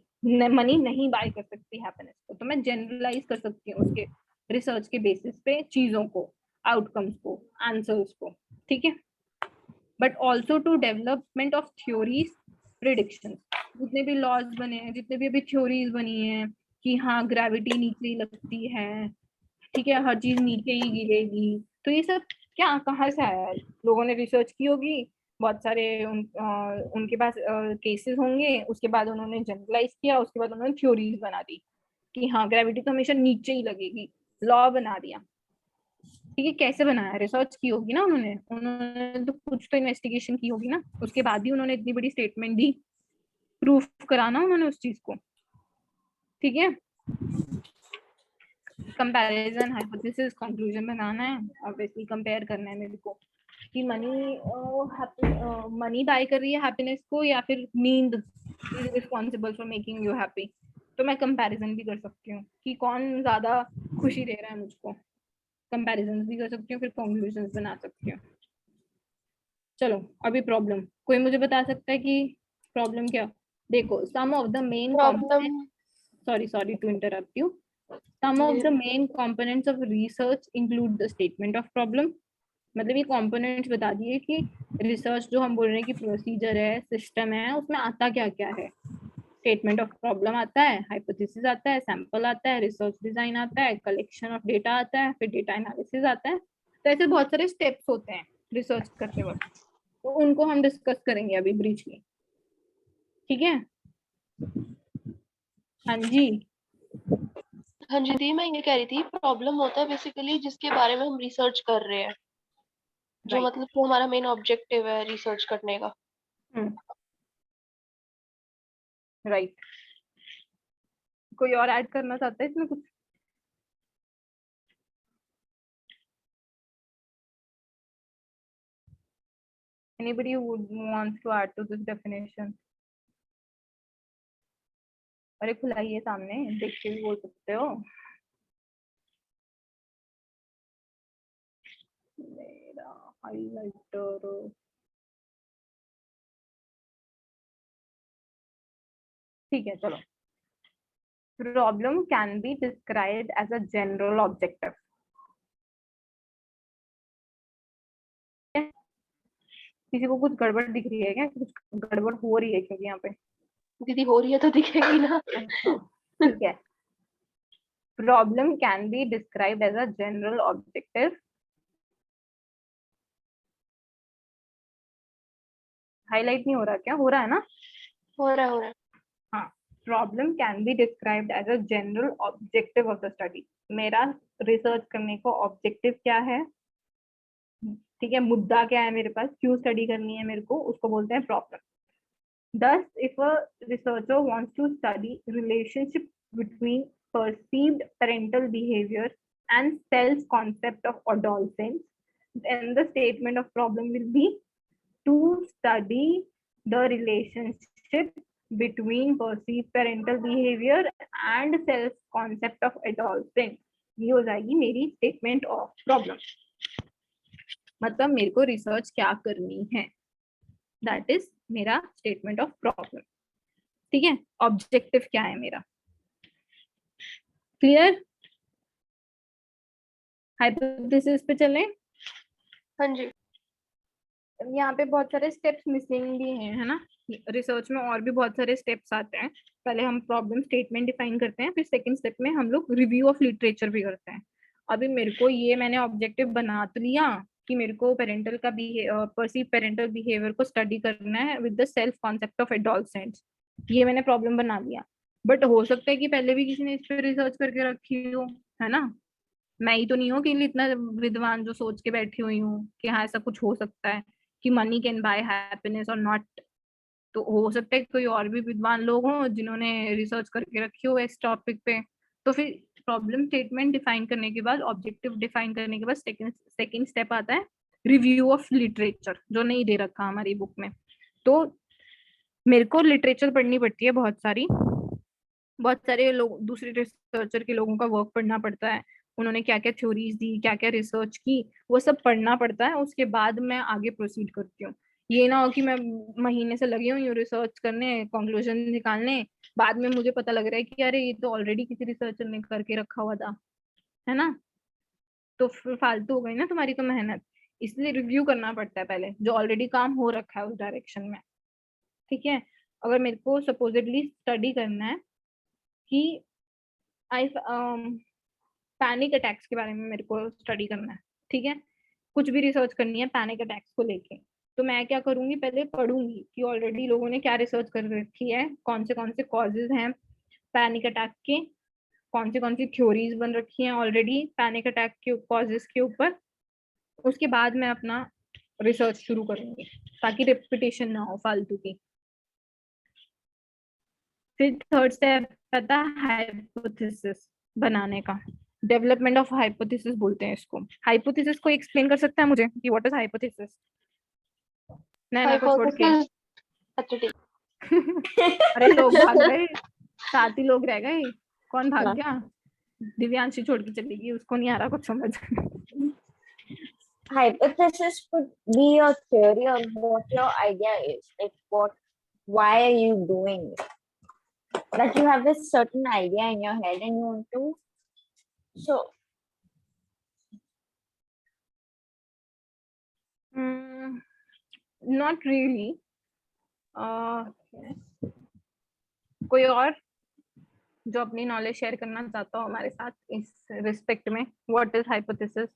मनी नहीं बाय कर सकती हैप्पीनेस को, तो मैं जनरलाइज कर सकती हूँ उसके रिसर्च के बेसिस पे चीजों को, आउटकम्स को, आंसर्स को। ठीक है, but also to development of theories, prediction, जितने भी लॉज बने हैं, जितने भी अभी थ्योरीज बनी है कि हाँ ग्रेविटी नीचे ही लगती है, ठीक है, हर चीज नीचे ही गिरेगी, तो ये सब क्या कहाँ से आया है? लोगों ने रिसर्च की होगी, बहुत सारे उनके पास केसेस होंगे, उसके बाद उन्होंने जनरलाइज किया, उसके बाद उन्होंने थ्योरीज बना दी कि हाँ ग्रेविटी तो हमेशा नीचे ही लगेगी, लॉ बना दिया। ठीक है, कैसे बनाया? रिसर्च की होगी ना उन्होंने, उन्होंने तो कुछ तो इन्वेस्टिगेशन की होगी ना, उसके बाद ही उन्होंने इतनी बड़ी स्टेटमेंट दी, प्रूफ कराना उन्होंने उस चीज को। ठीक है, कंपैरिजन, हाइपोथेसिस, कंक्लूजन बनाना है, ऑब्वियसली कंपेयर करना है मेरे को कि मनी बाय कर रही है हैप्पीनेस को या फिर नींद is responsible for making you happy, तो मैं कंपैरिजन भी कर सकती हूँ कि कौन ज्यादा खुशी दे रहा है मुझको, कंपैरिजन भी कर सकती हूँ, फिर कंक्लूजन बना सकती हूँ। चलो अभी प्रॉब्लम, कोई मुझे बता सकता है कि प्रॉब्लम क्या? देखो, some of the main problem sorry to interrupt you. Some of the main components of research include the statement of problem. मतलब ये components बता दिए कि रिसर्च जो हम बोल रहे हैं कि प्रोसीजर है, सिस्टम है, उसमें आता क्या क्या है। स्टेटमेंट ऑफ प्रॉब्लम आता है, हाइपोथेसिस आता है, सैंपल आता है, रिसर्च डिजाइन आता है, कलेक्शन ऑफ डेटा आता है, फिर डेटा एनालिसिस आता है। तो ऐसे बहुत सारे स्टेप्स होते हैं रिसर्च करते वक्त, तो उनको हम डिस्कस करेंगे अभी ब्रीफली। ठीक है, हाँ जी। हाँ जी दी, मैं ये कह रही थी प्रॉब्लम होता है बेसिकली जिसके बारे में हम रिसर्च कर रहे हैं, जो Right. मतलब जो हमारा मेन ऑब्जेक्टिव है रिसर्च करने का। राइट, कोई और ऐड करना चाहता है इसमें कुछ? Anybody who wants to add to this definition? अरे खुलाइए सामने, देख के भी बोल सकते हो। मेरा हाइलाइटर, ठीक है चलो। Problem can be described as a general objective. किसी को कुछ गड़बड़ दिख रही है क्या? कुछ गड़बड़ हो रही है क्योंकि यहाँ पे दीदी हो रही है तो दिखेगी ना। ठीक है, problem can be described as a general objective. Highlight नहीं हो रहा क्या? हो रहा है ना? हो रहा है हो रहा है। हाँ, problem can be described as a general objective of the study. मेरा रिसर्च करने को ऑब्जेक्टिव क्या है, ठीक है, मुद्दा क्या है मेरे पास, क्यों स्टडी करनी है मेरे को, उसको बोलते हैं problem. Thus, if a researcher wants to study relationship between perceived parental behavior and self-concept of adolescents, then the statement of problem will be to study the relationship between perceived parental behavior and self-concept of adolescents. ये हो जाएगी मेरी statement of problem। मतलब मेरे को रिसर्च क्या करनी है, दैट इज मेरा स्टेटमेंट ऑफ प्रॉब्लम। ठीक है, ऑब्जेक्टिव क्या है मेरा, क्लियर? हाइपोथेसिस पे चलें। हाँ जी। यहाँ पे बहुत सारे स्टेप्स मिसिंग भी हैं, है ना? रिसर्च में और भी बहुत सारे स्टेप्स आते हैं। पहले हम प्रॉब्लम स्टेटमेंट डिफाइन करते हैं, फिर सेकंड स्टेप में हम लोग रिव्यू ऑफ लिटरेचर भी करते हैं। अभी मेरे को ये मैंने ऑब्जेक्टिव बना तो लिया कि मेरे को पेरेंटल का परसीव पेरेंटल बिहेवियर को स्टडी करना है with the self concept of adolescents, ये मैंने प्रॉब्लम बना लिया। बट हो सकता है कि पहले भी किसी ने इस पर रिसर्च करके रखी हो, है ना। मैं ही तो नहीं हूँ कि इतना विद्वान जो सोच के बैठी हुई हूँ कि हाँ ऐसा कुछ हो सकता है कि मनी कैन बाय हैप्पीनेस और नॉट। तो हो सकता है कोई और भी विद्वान लोग हों जिन्होंने रिसर्च करके रखी हो इस टॉपिक पे। तो फिर प्रॉब्लम स्टेटमेंट डिफाइन करने के बाद, ऑब्जेक्टिव डिफाइन करने के बाद सेकंड स्टेप आता है रिव्यू ऑफ लिटरेचर, जो नहीं दे रखा हमारी बुक में। तो मेरे को लिटरेचर पढ़नी पड़ती है, बहुत सारे लोग, दूसरे रिसर्चर के लोगों का वर्क पढ़ना पड़ता है, उन्होंने क्या क्या थ्योरीज दी, क्या क्या रिसर्च की, वो सब पढ़ना पड़ता है। उसके बाद मैं आगे प्रोसीड करती हूँ। ये ना हो कि मैं महीने से लगी हुई हूँ रिसर्च करने, कंक्लूजन निकालने, बाद में मुझे पता लग रहा है कि अरे ये तो ऑलरेडी किसी रिसर्चर ने करके रखा हुआ था, है ना। तो फिर फालतू हो गई ना तुम्हारी तो मेहनत। इसलिए रिव्यू करना पड़ता है पहले, जो ऑलरेडी काम हो रखा है उस डायरेक्शन में। ठीक है। अगर मेरे को सपोजिटली स्टडी करना है कि आई पैनिक अटैक्स के बारे में मेरे को स्टडी करना है, ठीक है, कुछ भी रिसर्च करनी है पैनिक अटैक्स को लेके, तो मैं क्या करूंगी, पहले पढ़ूंगी कि ऑलरेडी लोगों ने क्या रिसर्च कर रखी है, कौन से कॉजेज हैं पैनिक अटैक के, कौन सी थ्योरीज बन रखी हैं ऑलरेडी पैनिक अटैक के कॉजेज के ऊपर। उसके बाद मैं अपना रिसर्च शुरू करूंगी ताकि रिपीटेशन ना हो फालतू की। फिर थर्ड स्टेप आता है हाइपोथेसिस बनाने का, डेवलपमेंट ऑफ हाइपोथेसिस बोलते हैं इसको। हाइपोथेसिस को एक्सप्लेन कर सकता है मुझे कि व्हाट इज हाइपोथेसिस, नैना को छोड़ के? Hypothesis, अच्छा ठीक। अरे लोग भाग गए, 7 ही लोग रह गए, कौन भाग गया? दिव्यांशी छोड़ के चली गई, उसको नहीं आ रहा कुछ समझ। Hypothesis could be your theory or what your idea is, like why are you doing it? That you have a certain idea in your head and you want to, so not really. कोई और जो अपनी नॉलेज शेयर करना चाहता हो हमारे साथ इस रिस्पेक्ट में, व्हाट इज हाइपोथेसिस?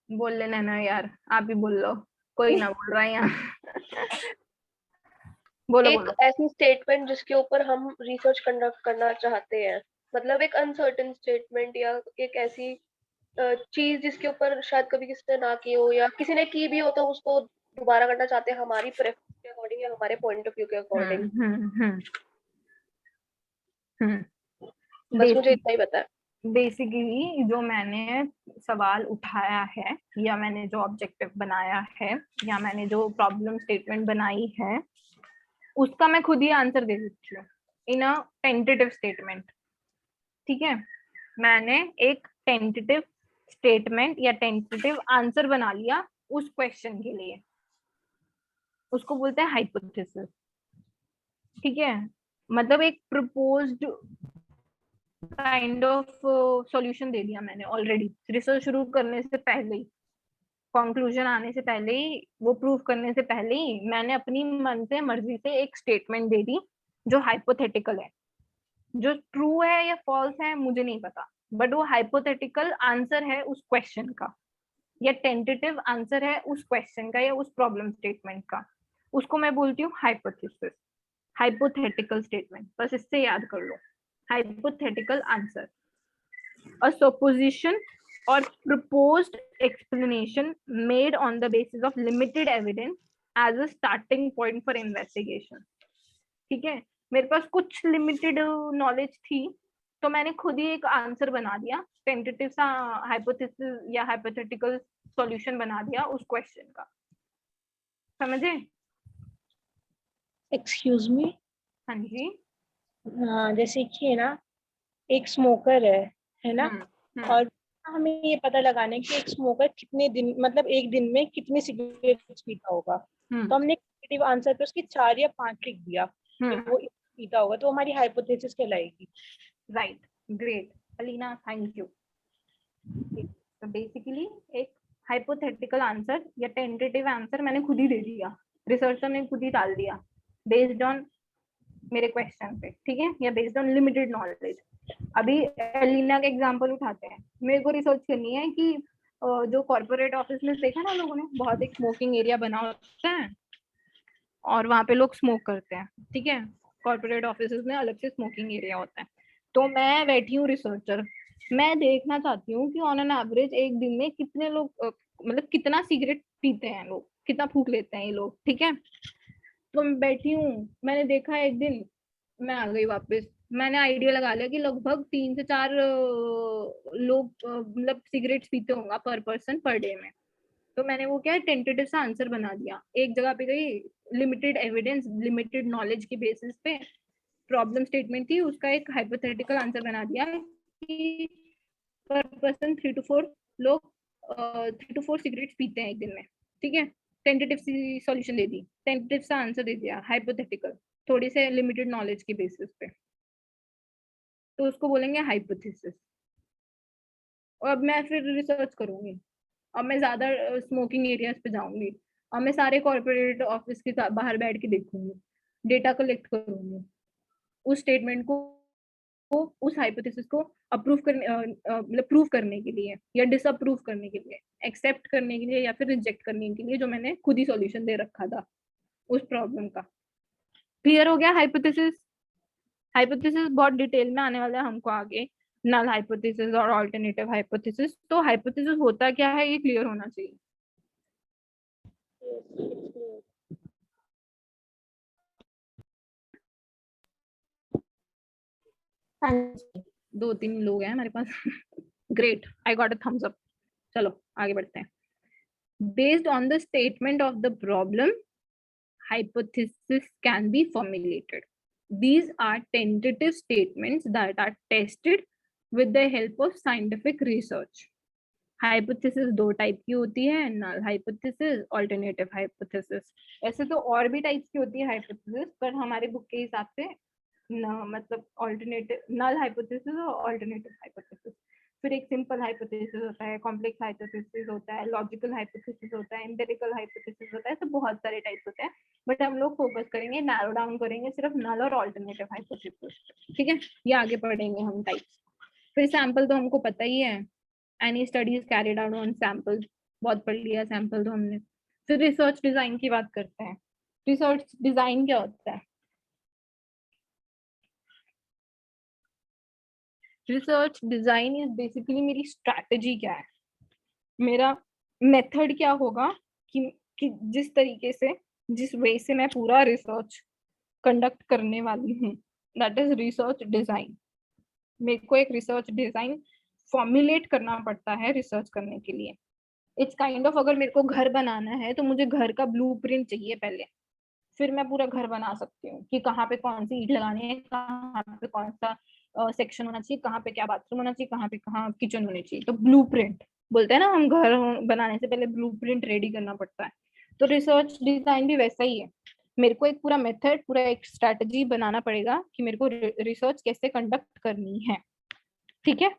बोल लेना ना यार, आप ही बोल लो, कोई ना बोल रहा है यहाँ। बोलो एक बोलो। ऐसी स्टेटमेंट जिसके ऊपर हम रिसर्च कंडक्ट करना चाहते हैं, मतलब एक अनसर्टेन स्टेटमेंट या एक ऐसी चीज जिसके ऊपर शायद कभी किसी ने ना की हो या किसी ने की भी हो तो उसको दोबारा करना चाहते हैं हमारी प्रेफरेंस के अकॉर्डिंग या हमारे पॉइंट ऑफ व्यू के अकॉर्डिंग। बस मुझे इतना ही पता है। बेसिकली जो मैंने सवाल उठाया है या मैंने जो ऑब्जेक्टिव बनाया है या मैंने जो प्रॉब्लम स्टेटमेंट बनाई है, उसका मैं खुद ही आंसर दे देती हूँ इन अ टेंटेटिव स्टेटमेंट। ठीक है, मैंने एक टेंटेटिव स्टेटमेंट या टेंटेटिव आंसर बना लिया उस क्वेश्चन के लिए, उसको बोलते हैं हाइपोथेसिस। ठीक है, मतलब एक प्रपोज्ड काइंड ऑफ सॉल्यूशन दे दिया मैंने ऑलरेडी, रिसर्च शुरू करने से पहले ही, कंक्लूजन आने से पहले ही, वो प्रूव करने से पहले ही मैंने अपनी मन से मर्जी से एक स्टेटमेंट दे दी जो हाइपोथेटिकल है। जो ट्रू है या फॉल्स है मुझे नहीं पता, बट वो हाइपोथेटिकल आंसर है उस क्वेश्चन का या टेंटेटिव आंसर है उस क्वेश्चन का या उस प्रॉब्लम स्टेटमेंट का, उसको मैं बोलती हूँ हाइपोथेसिस, हाइपोथेटिकल स्टेटमेंट। बस इससे याद कर लो, hypothetical answer, a supposition or proposed explanation made on the basis of limited evidence as a starting point for investigation। ठीक है, मेरे पास कुछ लिमिटेड नॉलेज थी तो मैंने खुद ही एक आंसर बना दिया, टेंटेटिव सा हाइपोथेसिस या हाइपोथेटिकल सॉल्यूशन बना दिया उस क्वेश्चन का। समझे? Excuse me. हाँ जी। हाँ, जैसे कि ना एक स्मोकर है ना, और हमें ये पता लगाना है कि एक स्मोकर कितने दिन, मतलब एक दिन में कितने सिगरेट पीता होगा, तो हमने नेगेटिव आंसर पे उसकी 4 या 5 लिख दिया कि वो पीता होगा, तो हमारी हाइपोथेसिस कहलाएगी। Right, great Alina, thank you. तो बेसिकली एक हाइपोथेटिकल आंसर या टेंटेटिव आंसर मैंने खुद ही दे दिया, रिसर्चर ने खुद ही डाल दिया बेस्ड ऑन मेरे क्वेश्चन पे, ठीक है, या बेस्ड ऑन लिमिटेड नॉलेज। अभी एलिना का एग्जांपल उठाते हैं, मेरे को रिसर्च करनी है कि जो कॉर्पोरेट ऑफिस में देखा ना लोगों ने, बहुत एक स्मोकिंग एरिया बना होता है और वहां पे लोग स्मोक करते हैं, ठीक है, कॉर्पोरेट ऑफिसेज में अलग से स्मोकिंग एरिया होता है। तो मैं बैठी हूँ रिसर्चर, मैं देखना चाहती हूँ कि ऑन एन एवरेज एक दिन में कितने लोग मतलब कितना सिगरेट पीते हैं लोग, कितना फूक लेते हैं ये लोग, ठीक है। तो मैं बैठी हूँ, मैंने देखा एक दिन, मैं आ गई वापस, मैंने आइडिया लगा लिया कि लगभग 3 से 4 लोग मतलब सिगरेट पीते होंगे पर पर्सन पर डे में। तो मैंने वो क्या टेंटेटिव सा आंसर बना दिया, एक जगह पे गई, लिमिटेड एविडेंस लिमिटेड नॉलेज के बेसिस पे प्रॉब्लम स्टेटमेंट थी, उसका एक हाइपोथेटिकल आंसर बना दिया कि पर पर्सन 3 to 4 लोग 3 to 4 सिगरेट पीते हैं एक दिन में, ठीक है। टेंटेटिव सी सॉल्यूशन दे दी, टेंटेटिव सा आंसर दे दिया, हाइपोथेटिकल, थोड़ी से लिमिटेड नॉलेज के बेसिस पे, तो उसको बोलेंगे हाइपोथेसिस। और अब मैं फिर रिसर्च करूंगी, अब मैं ज्यादा स्मोकिंग एरियाज पे जाऊंगी, अब मैं सारे कॉर्पोरेट ऑफिस के बाहर बैठ के देखूंगी, डेटा कलेक्ट करूंगी, उस स्टेटमेंट को उस हाइपोथेसिस को अप्रूव करने मतलब प्रूव करने के लिए या डिसअप्रूव करने के लिए, एक्सेप्ट करने के लिए या फिर रिजेक्ट करने के लिए, जो मैंने खुद ही सॉल्यूशन दे रखा था उस प्रॉब्लम का। क्लियर हो गया हाइपोथेसिस? हाइपोथेसिस बहुत डिटेल में आने वाला है हमको आगे, नल हाइपोथेसिस और अल्टरनेटिव हाइपोथेसिस। तो हाइपोथेसिस होता क्या है ये क्लियर होना चाहिए। दो तीन लोग हैं हमारे पास great, I got a thumbs up. चलो आगे बढ़ते हैं। Based on the statement of the problem, hypothesis can be formulated. These are tentative statements that are tested with the help of scientific research. Hypothesis दो टाइप की होती है, नल हाइपोथेसिस, अल्टरनेटिव हाइपोथेसिस। ऐसे तो और भी टाइप्स की होती है हाइपोथेसिस, पर हमारे बुक के हिसाब से मतलब अल्टरनेटिव, नल हाइपोथेसिस और अल्टरनेटिव हाइपोथेसिस। फिर एक सिंपल हाइपोथेसिस होता है, कॉम्प्लेक्स हाइपोथेसिस होता है, लॉजिकल हाइपोथेसिस होता है, एम्पिरिकल हाइपोथेसिस होता है, तो बहुत सारे टाइप्स होते हैं। बट हम लोग फोकस करेंगे, नैरो डाउन करेंगे सिर्फ नल और अल्टरनेटिव हाइपोथेसिस, ठीक है। ये आगे पढ़ेंगे हम टाइप्स। फिर सैंपल तो हमको पता ही है, any studies carried out on sample, बहुत पढ़ लिया सैंपल तो हमने। फिर रिसर्च डिजाइन की बात करते हैं। रिसर्च डिजाइन क्या होता है? रिसर्च डिजाइन इज बेसिकली मेरी स्ट्रैटेजी क्या है, मेरा मेथड क्या होगा कि जिस तरीके से, जिस वे से मैं पूरा रिसर्च कंडक्ट करने वाली हूँ, दैट इज रिसर्च डिजाइन। मेरे को एक रिसर्च डिजाइन फॉर्मुलेट करना पड़ता है रिसर्च करने के लिए। इट्स काइंड ऑफ, अगर मेरे को घर बनाना है तो मुझे घर का ब्लूप्रिंट चाहिए पहले, फिर मैं पूरा घर बना सकती हूँ कि कहाँ पे कौन सी ईंट लगानी है, कहाँ पे कौन सा सेक्शन होना चाहिए, कहाँ पे क्या बाथरूम होना चाहिए, कहाँ पे कहाँ किचन होनी चाहिए। तो ब्लूप्रिंट बोलते हैं ना हम, घर बनाने से पहले ब्लूप्रिंट रेडी करना पड़ता है। तो रिसर्च डिजाइन भी वैसा ही है, मेरे को एक पूरा मेथड, पूरा एक स्ट्रैटेजी बनाना पड़ेगा कि मेरे को रिसर्च कैसे कंडक्ट करनी है, ठीक है।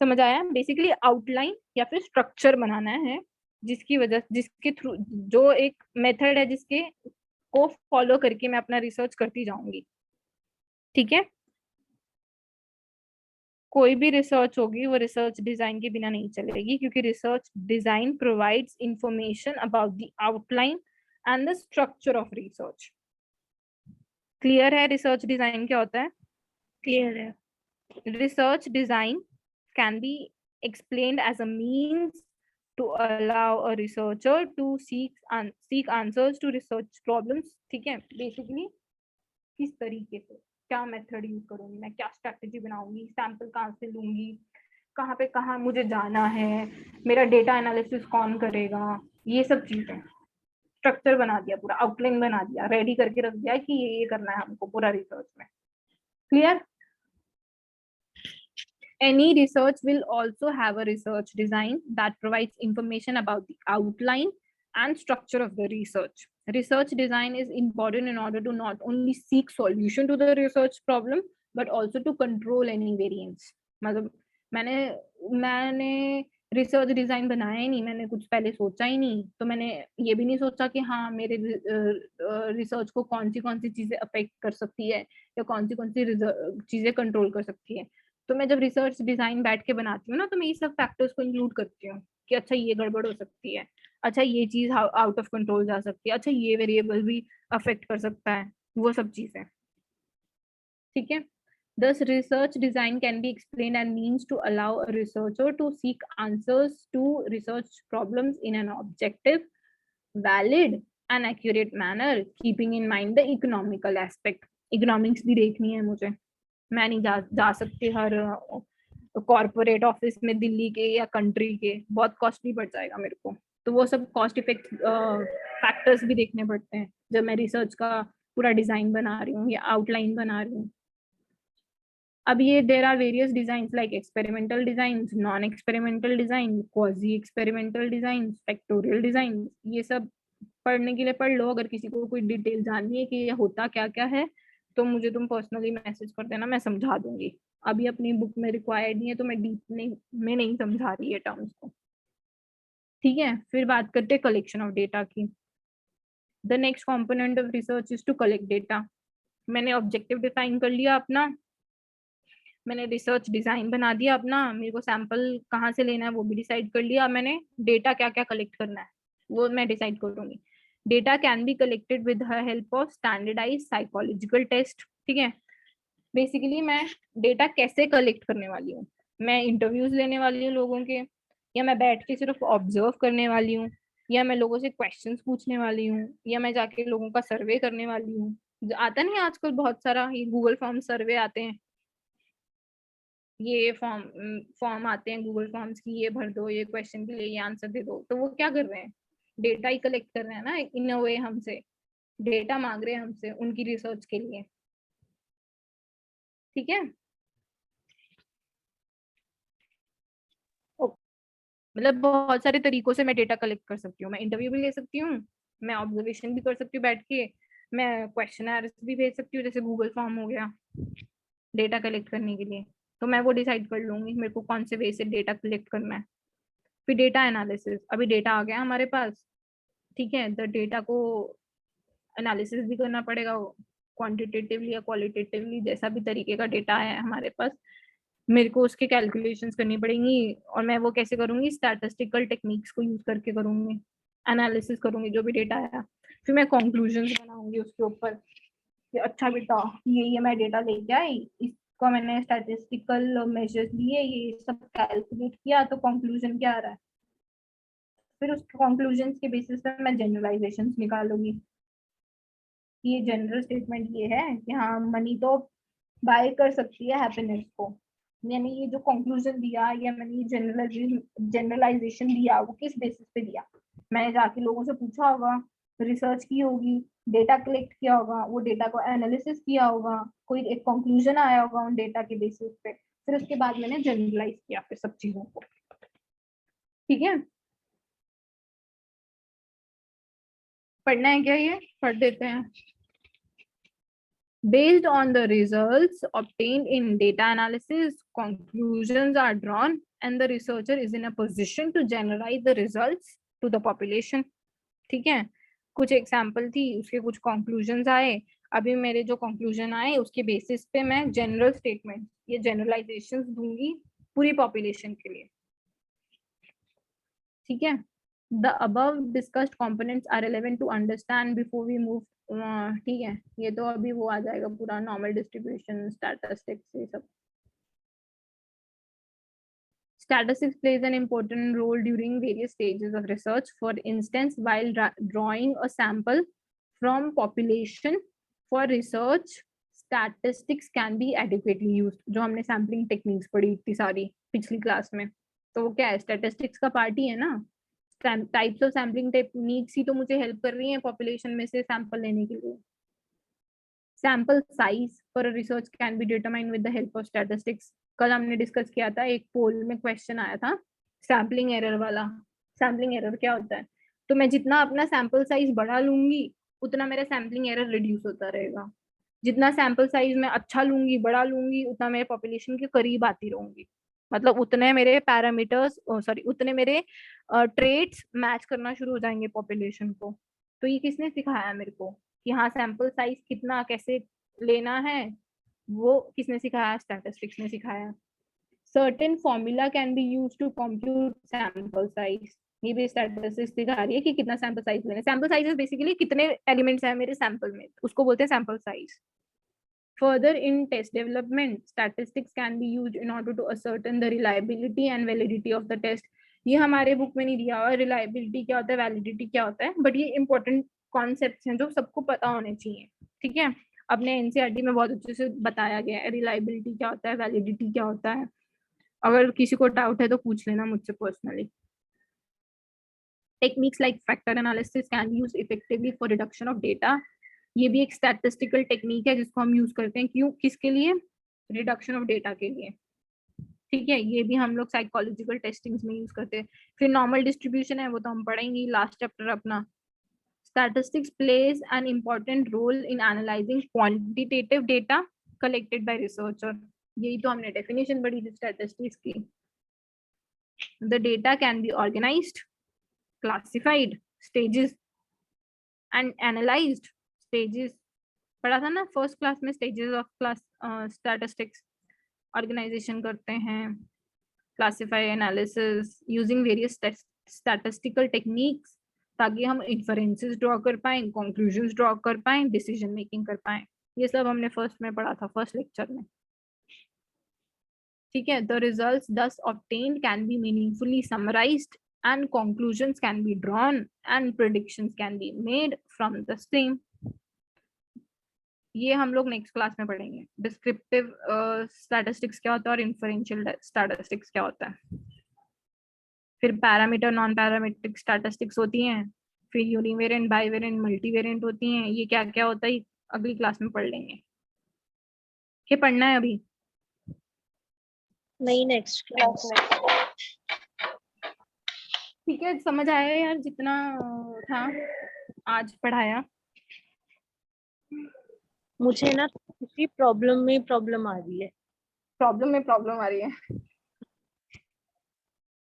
समझ आया? बेसिकली आउटलाइन या फिर स्ट्रक्चर बनाना है, जिसकी वजह, जिसके थ्रू, जो एक मेथड है जिसके को फॉलो करके मैं अपना रिसर्च करती जाऊंगी, ठीक है। कोई भी रिसर्च होगी वो रिसर्च डिजाइन के बिना नहीं चलेगी, क्योंकि research design provides information about the outline and the structure of research. Clear है रिसर्च डिजाइन क्या होता है? क्लियर है। Research design can be explained as a means to allow a researcher to seek answers to research problems, ठीक है। बेसिकली किस तरीके से, क्या मेथड यूज करूंगी मैं, क्या स्ट्रैटेजी बनाऊंगी, सैंपल कहाँ से लूंगी, कहाँ पे कहाँ मुझे जाना है, मेरा डेटा एनालिसिस कौन करेगा, ये सब चीजें। स्ट्रक्चर बना दिया, पूरा आउटलाइन बना दिया, रेडी करके रख दिया कि ये करना है हमको पूरा रिसर्च में। Clear? Any research will also have a research design that provides information about the outline and structure of the research. Research design is important in order to not only seek solution to the research problem, but also to control any variance. मतलब मैंने रिसर्च डिजाइन बनाया ही नहीं, मैंने कुछ पहले सोचा ही नहीं, तो मैंने ये भी नहीं सोचा कि हाँ मेरे रिसर्च को कौन सी चीजें अफेक्ट कर सकती है या कौन सी चीजें कंट्रोल कर सकती है। तो मैं जब रिसर्च डिजाइन बैठ के बनाती हूँ ना, तो मैं ये सब फैक्टर्स को इंक्लूड करती हूँ कि अच्छा ये गड़बड़ हो सकती है, अच्छा ये चीज आउट ऑफ कंट्रोल जा सकती है, अच्छा ये वेरिएबल भी अफेक्ट कर सकता है, वो सब चीजें। ठीक है। Thus, research design can be explained and means to allow a researcher to seek answers to research problems in an objective, valid, and accurate manner, keeping in mind the economical aspect. Economics भी देखनी है मुझे, मैं नहीं जा सकती हर कॉर्पोरेट ऑफिस में दिल्ली के या कंट्री के, बहुत कॉस्टली पड़ जाएगा मेरे को। तो वो सब कॉस्ट इफेक्ट फैक्टर्स भी देखने पड़ते हैं जब मैं रिसर्च का पूरा डिजाइन बना रही हूँ या आउटलाइन बना रही हूँ। अब ये there are various design like experimental design, non experimental design, quasi experimental design, factorial design, ये सब पढ़ने के लिए पढ़ लो। अगर किसी को कोई डिटेल जाननी है कि ये होता क्या क्या है तो मुझे तुम पर्सनली मैसेज कर देना, मैं समझा दूंगी। अभी अपनी बुक में रिक्वायर्ड नहीं है तो मैं डीप नहीं समझा रही है टर्म्स को। ठीक है, फिर बात करते हैं कलेक्शन ऑफ डेटा की। The next component of research is to collect data. मैंने ऑब्जेक्टिव डिफाइन कर लिया अपना, मैंने रिसर्च डिजाइन बना दिया अपना, मेरे को सैंपल कहाँ से लेना है वो भी डिसाइड कर लिया, मैंने डेटा क्या क्या कलेक्ट करना है वो मैं डिसाइड करूंगी। Data can be collected with the help of standardise psychological test. ठीक है, बेसिकली मैं डेटा कैसे कलेक्ट करने वाली हूँ, मैं इंटरव्यूज लेने वाली हूँ लोगों के, या मैं बैठ के सिर्फ ऑब्जर्व करने वाली हूँ, या मैं लोगों से क्वेश्चंस पूछने वाली हूँ, या मैं जाके लोगों का सर्वे करने वाली हूँ। आता नहीं आजकल बहुत सारा ये गूगल फॉर्म सर्वे आते हैं, ये फॉर्म आते हैं गूगल फॉर्म्स की, ये भर दो, ये क्वेश्चन के लिए ये आंसर दे दो। तो वो क्या कर रहे हैं, डेटा ही कलेक्ट कर रहे हैं ना इन अ वे, हमसे डेटा मांग रहे हैं हमसे उनकी रिसर्च के लिए। ठीक है, मतलब बहुत सारे तरीकों से मैं डेटा कलेक्ट कर सकती हूँ। मैं इंटरव्यू भी ले सकती हूँ, मैं ऑब्जर्वेशन भी कर सकती हूँ बैठ के, मैं क्वेश्चन भी भेज सकती हूँ, जैसे गूगल फॉर्म हो गया डेटा कलेक्ट करने के लिए। तो मैं वो डिसाइड कर लूंगी मेरे को कौन से वे से डेटा कलेक्ट करना है। फिर डेटा एनालिसिस, अभी डेटा आ गया हमारे पास, ठीक है, तो डेटा को एनालिसिस भी करना पड़ेगा, क्वांटिटेटिवली या क्वालिटेटिवली, जैसा भी तरीके का डेटा है हमारे पास, मेरे को उसके कैलकुलेशंस करनी पड़ेंगी। और मैं वो कैसे करूंगी, स्टैटिस्टिकल टेक्निक्स को यूज करके करूंगी, एनालिसिस करूंगी जो भी डेटा आया। फिर मैं कंक्लूजन्स बनाऊंगी उसके ऊपर कि अच्छा बेटा ये मैं डेटा लेके आई, इसका मैंने स्टैटिस्टिकल मेजर्स लिए, ये सब कैलकुलेट किया, तो कंक्लूजन क्या आ रहा है। फिर उस कंक्लूजन्स के बेसिस पे मैं जनरलाइजेशंस निकालूंगी। ये जनरल स्टेटमेंट ये है कि हाँ मनी तो बाय कर सकती है हैप्पीनेस को। मैंने ये जो कंक्लूजन दिया या मैंने ये जनरलाइजेशन दिया वो किस बेसिस पे दिया, मैंने जाके लोगों से पूछा होगा, रिसर्च की होगी, डेटा कलेक्ट किया होगा, वो डेटा को एनालिसिस किया होगा, कोई एक कंक्लूजन आया होगा उन डेटा के बेसिस पे, फिर उसके बाद मैंने जनरलाइज किया फिर सब चीजों को। ठीक है, पढ़ना है क्या, ये पढ़ देते हैं। Based on the results obtained in data analysis, conclusions are drawn and the researcher is in a position to generalize the results to the population. ठीक है, कुछ एग्जाम्पल थी, उसके कुछ कंक्लूजन्स आए। अभी मेरे जो कंक्लूजन आए उसके बेसिस पे मैं जनरल स्टेटमेंट ये जनरलाइजेशंस दूंगी पूरी पॉपुलेशन के लिए। ठीक है, the above discussed components are relevant to understand before we move। ठीक है, ये तो अभी वो आ जाएगा पूरा नॉर्मल डिस्ट्रीब्यूशन, स्टैटिस्टिक्स, ये सब। Statistics plays an important role during various stages of research. For instance, while drawing a sample from population for research, statistics can be adequately used। जो हमने सैम्पलिंग टेक्निक्स पढ़ी इतनी सारी पिछली क्लास में, तो वो क्या है, स्टैटिस्टिक्स का पार्ट ही है ना। टाइप्स ऑफ सैम्पलिंग टेक्निक्स ही तो मुझे हेल्प कर रही है पॉपुलेशन में से सैंपल लेने के लिए। Sample size for research can be determine with the help of statistics. कल हमने डिस्कस किया था, एक पोल में क्वेश्चन आया था सैम्पलिंग एरर वाला। सैम्पलिंग एरर क्या होता है, तो मैं जितना अपना सैंपल साइज बढ़ा लूंगी उतना मेरा सैम्पलिंग एरर रिड्यूस होता रहेगा। जितना सैंपल साइज मैं अच्छा लूंगी, बड़ा लूंगी, उतना मेरे पॉपुलेशन के करीब आती रहूंगी। मतलब उतने मेरे पैरामीटर्स उतने मेरे ट्रेट्स मैच करना शुरू हो जाएंगे पॉपुलेशन को। तो ये किसने सिखाया मेरे को कि हाँ सैंपल साइज कितना कैसे लेना है, वो किसने सिखाया, स्टैटिस्टिक्स ने सिखाया। Certain formula can be used to compute sample size। ये भी स्टैटिस्टिक्स दिखा रही है कि कितना सैंपल साइज लेना है। सैंपल साइज इज बेसिकली कितने एलिमेंट्स हैं मेरे सैंपल में, उसको बोलते हैं sample size. Further, in test development, statistics can be used in order to ascertain the reliability and validity of the test. ये हमारे बुक में नहीं दिया हुआ रिलायबिलिटी क्या होता है, वैलिडिटी क्या होता है, बट ये इंपॉर्टेंट कॉन्सेप्ट्स हैं जो सबको पता होने चाहिए, ठीक है। अपने एनसीईआरटी में बहुत अच्छे से बताया गया है रिलायबिलिटी क्या होता है, वैलिडिटी क्या होता है। अगर किसी को डाउट है तो पूछ लेना मुझसे personally. Techniques like factor analysis can be used effectively for reduction of data. ये भी एक स्टैटिस्टिकल टेक्निक है जिसको हम यूज करते हैं, क्यों, किसके लिए, रिडक्शन ऑफ डेटा के लिए, ठीक है। ये भी हम लोग साइकोलॉजिकल टेस्टिंग्स में यूज करते हैं। फिर नॉर्मल डिस्ट्रीब्यूशन है, वो तो हम पढ़ेंगे लास्ट चैप्टर अपना। Statistics plays an important role in analysing quantitative data collected by researcher. यही तो हमने डेफिनेशन पढ़ी थी स्टैटिस्टिक्स की। The data can be organised, classified, stages and analysed. Stages पढ़ा था ना फर्स्ट क्लास में, stages of class statistics. Organisation करते हैं, classify, analysis using various statistical techniques, ताकि हम इन्फरेंसेस ड्रॉ कर पाएं, कंक्लूजन्स ड्रॉ कर पाएं, डिसीजन मेकिंग कर पाएं। ये सब हमने फर्स्ट में पढ़ा था, फर्स्ट लेक्चर में, ठीक है। The results thus obtained can be meaningfully summarized and conclusions can be drawn and predictions can be made from the same. ये हम लोग नेक्स्ट क्लास में पढ़ेंगे। डिस्क्रिप्टिव स्टैटिस्टिक्स क्या होता है और इन्फरेंशियल स्टैटिस्टिक्स क्या होता है। फिर पैरामीटर नॉन पैरामीट्रिक स्टैटिस्टिक्स होती हैं, फिर यूनिवेरिएंट, बाईवेरिएंट, मल्टीवेरिएंट होती हैं। ये क्या क्या होता है अगली क्लास में पढ़ लेंगे। ये पढ़ना है अभी? नहीं, नेक्स्ट क्लास में। ठीक है, समझ आया यार जितना था आज पढ़ाया? मुझे ना किसी प्रॉब्लम में प्रॉब्लम आ रही है। प्रॉब्लम में प्रॉब्लम आ रही है?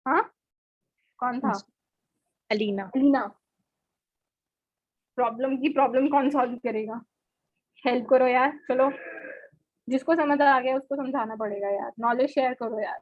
हाँ, कौन था? अलीना। अलीना। प्रॉब्लम की प्रॉब्लम कौन सॉल्व करेगा? हेल्प करो यार, चलो जिसको समझ आ गया उसको समझाना पड़ेगा यार, नॉलेज शेयर करो यार।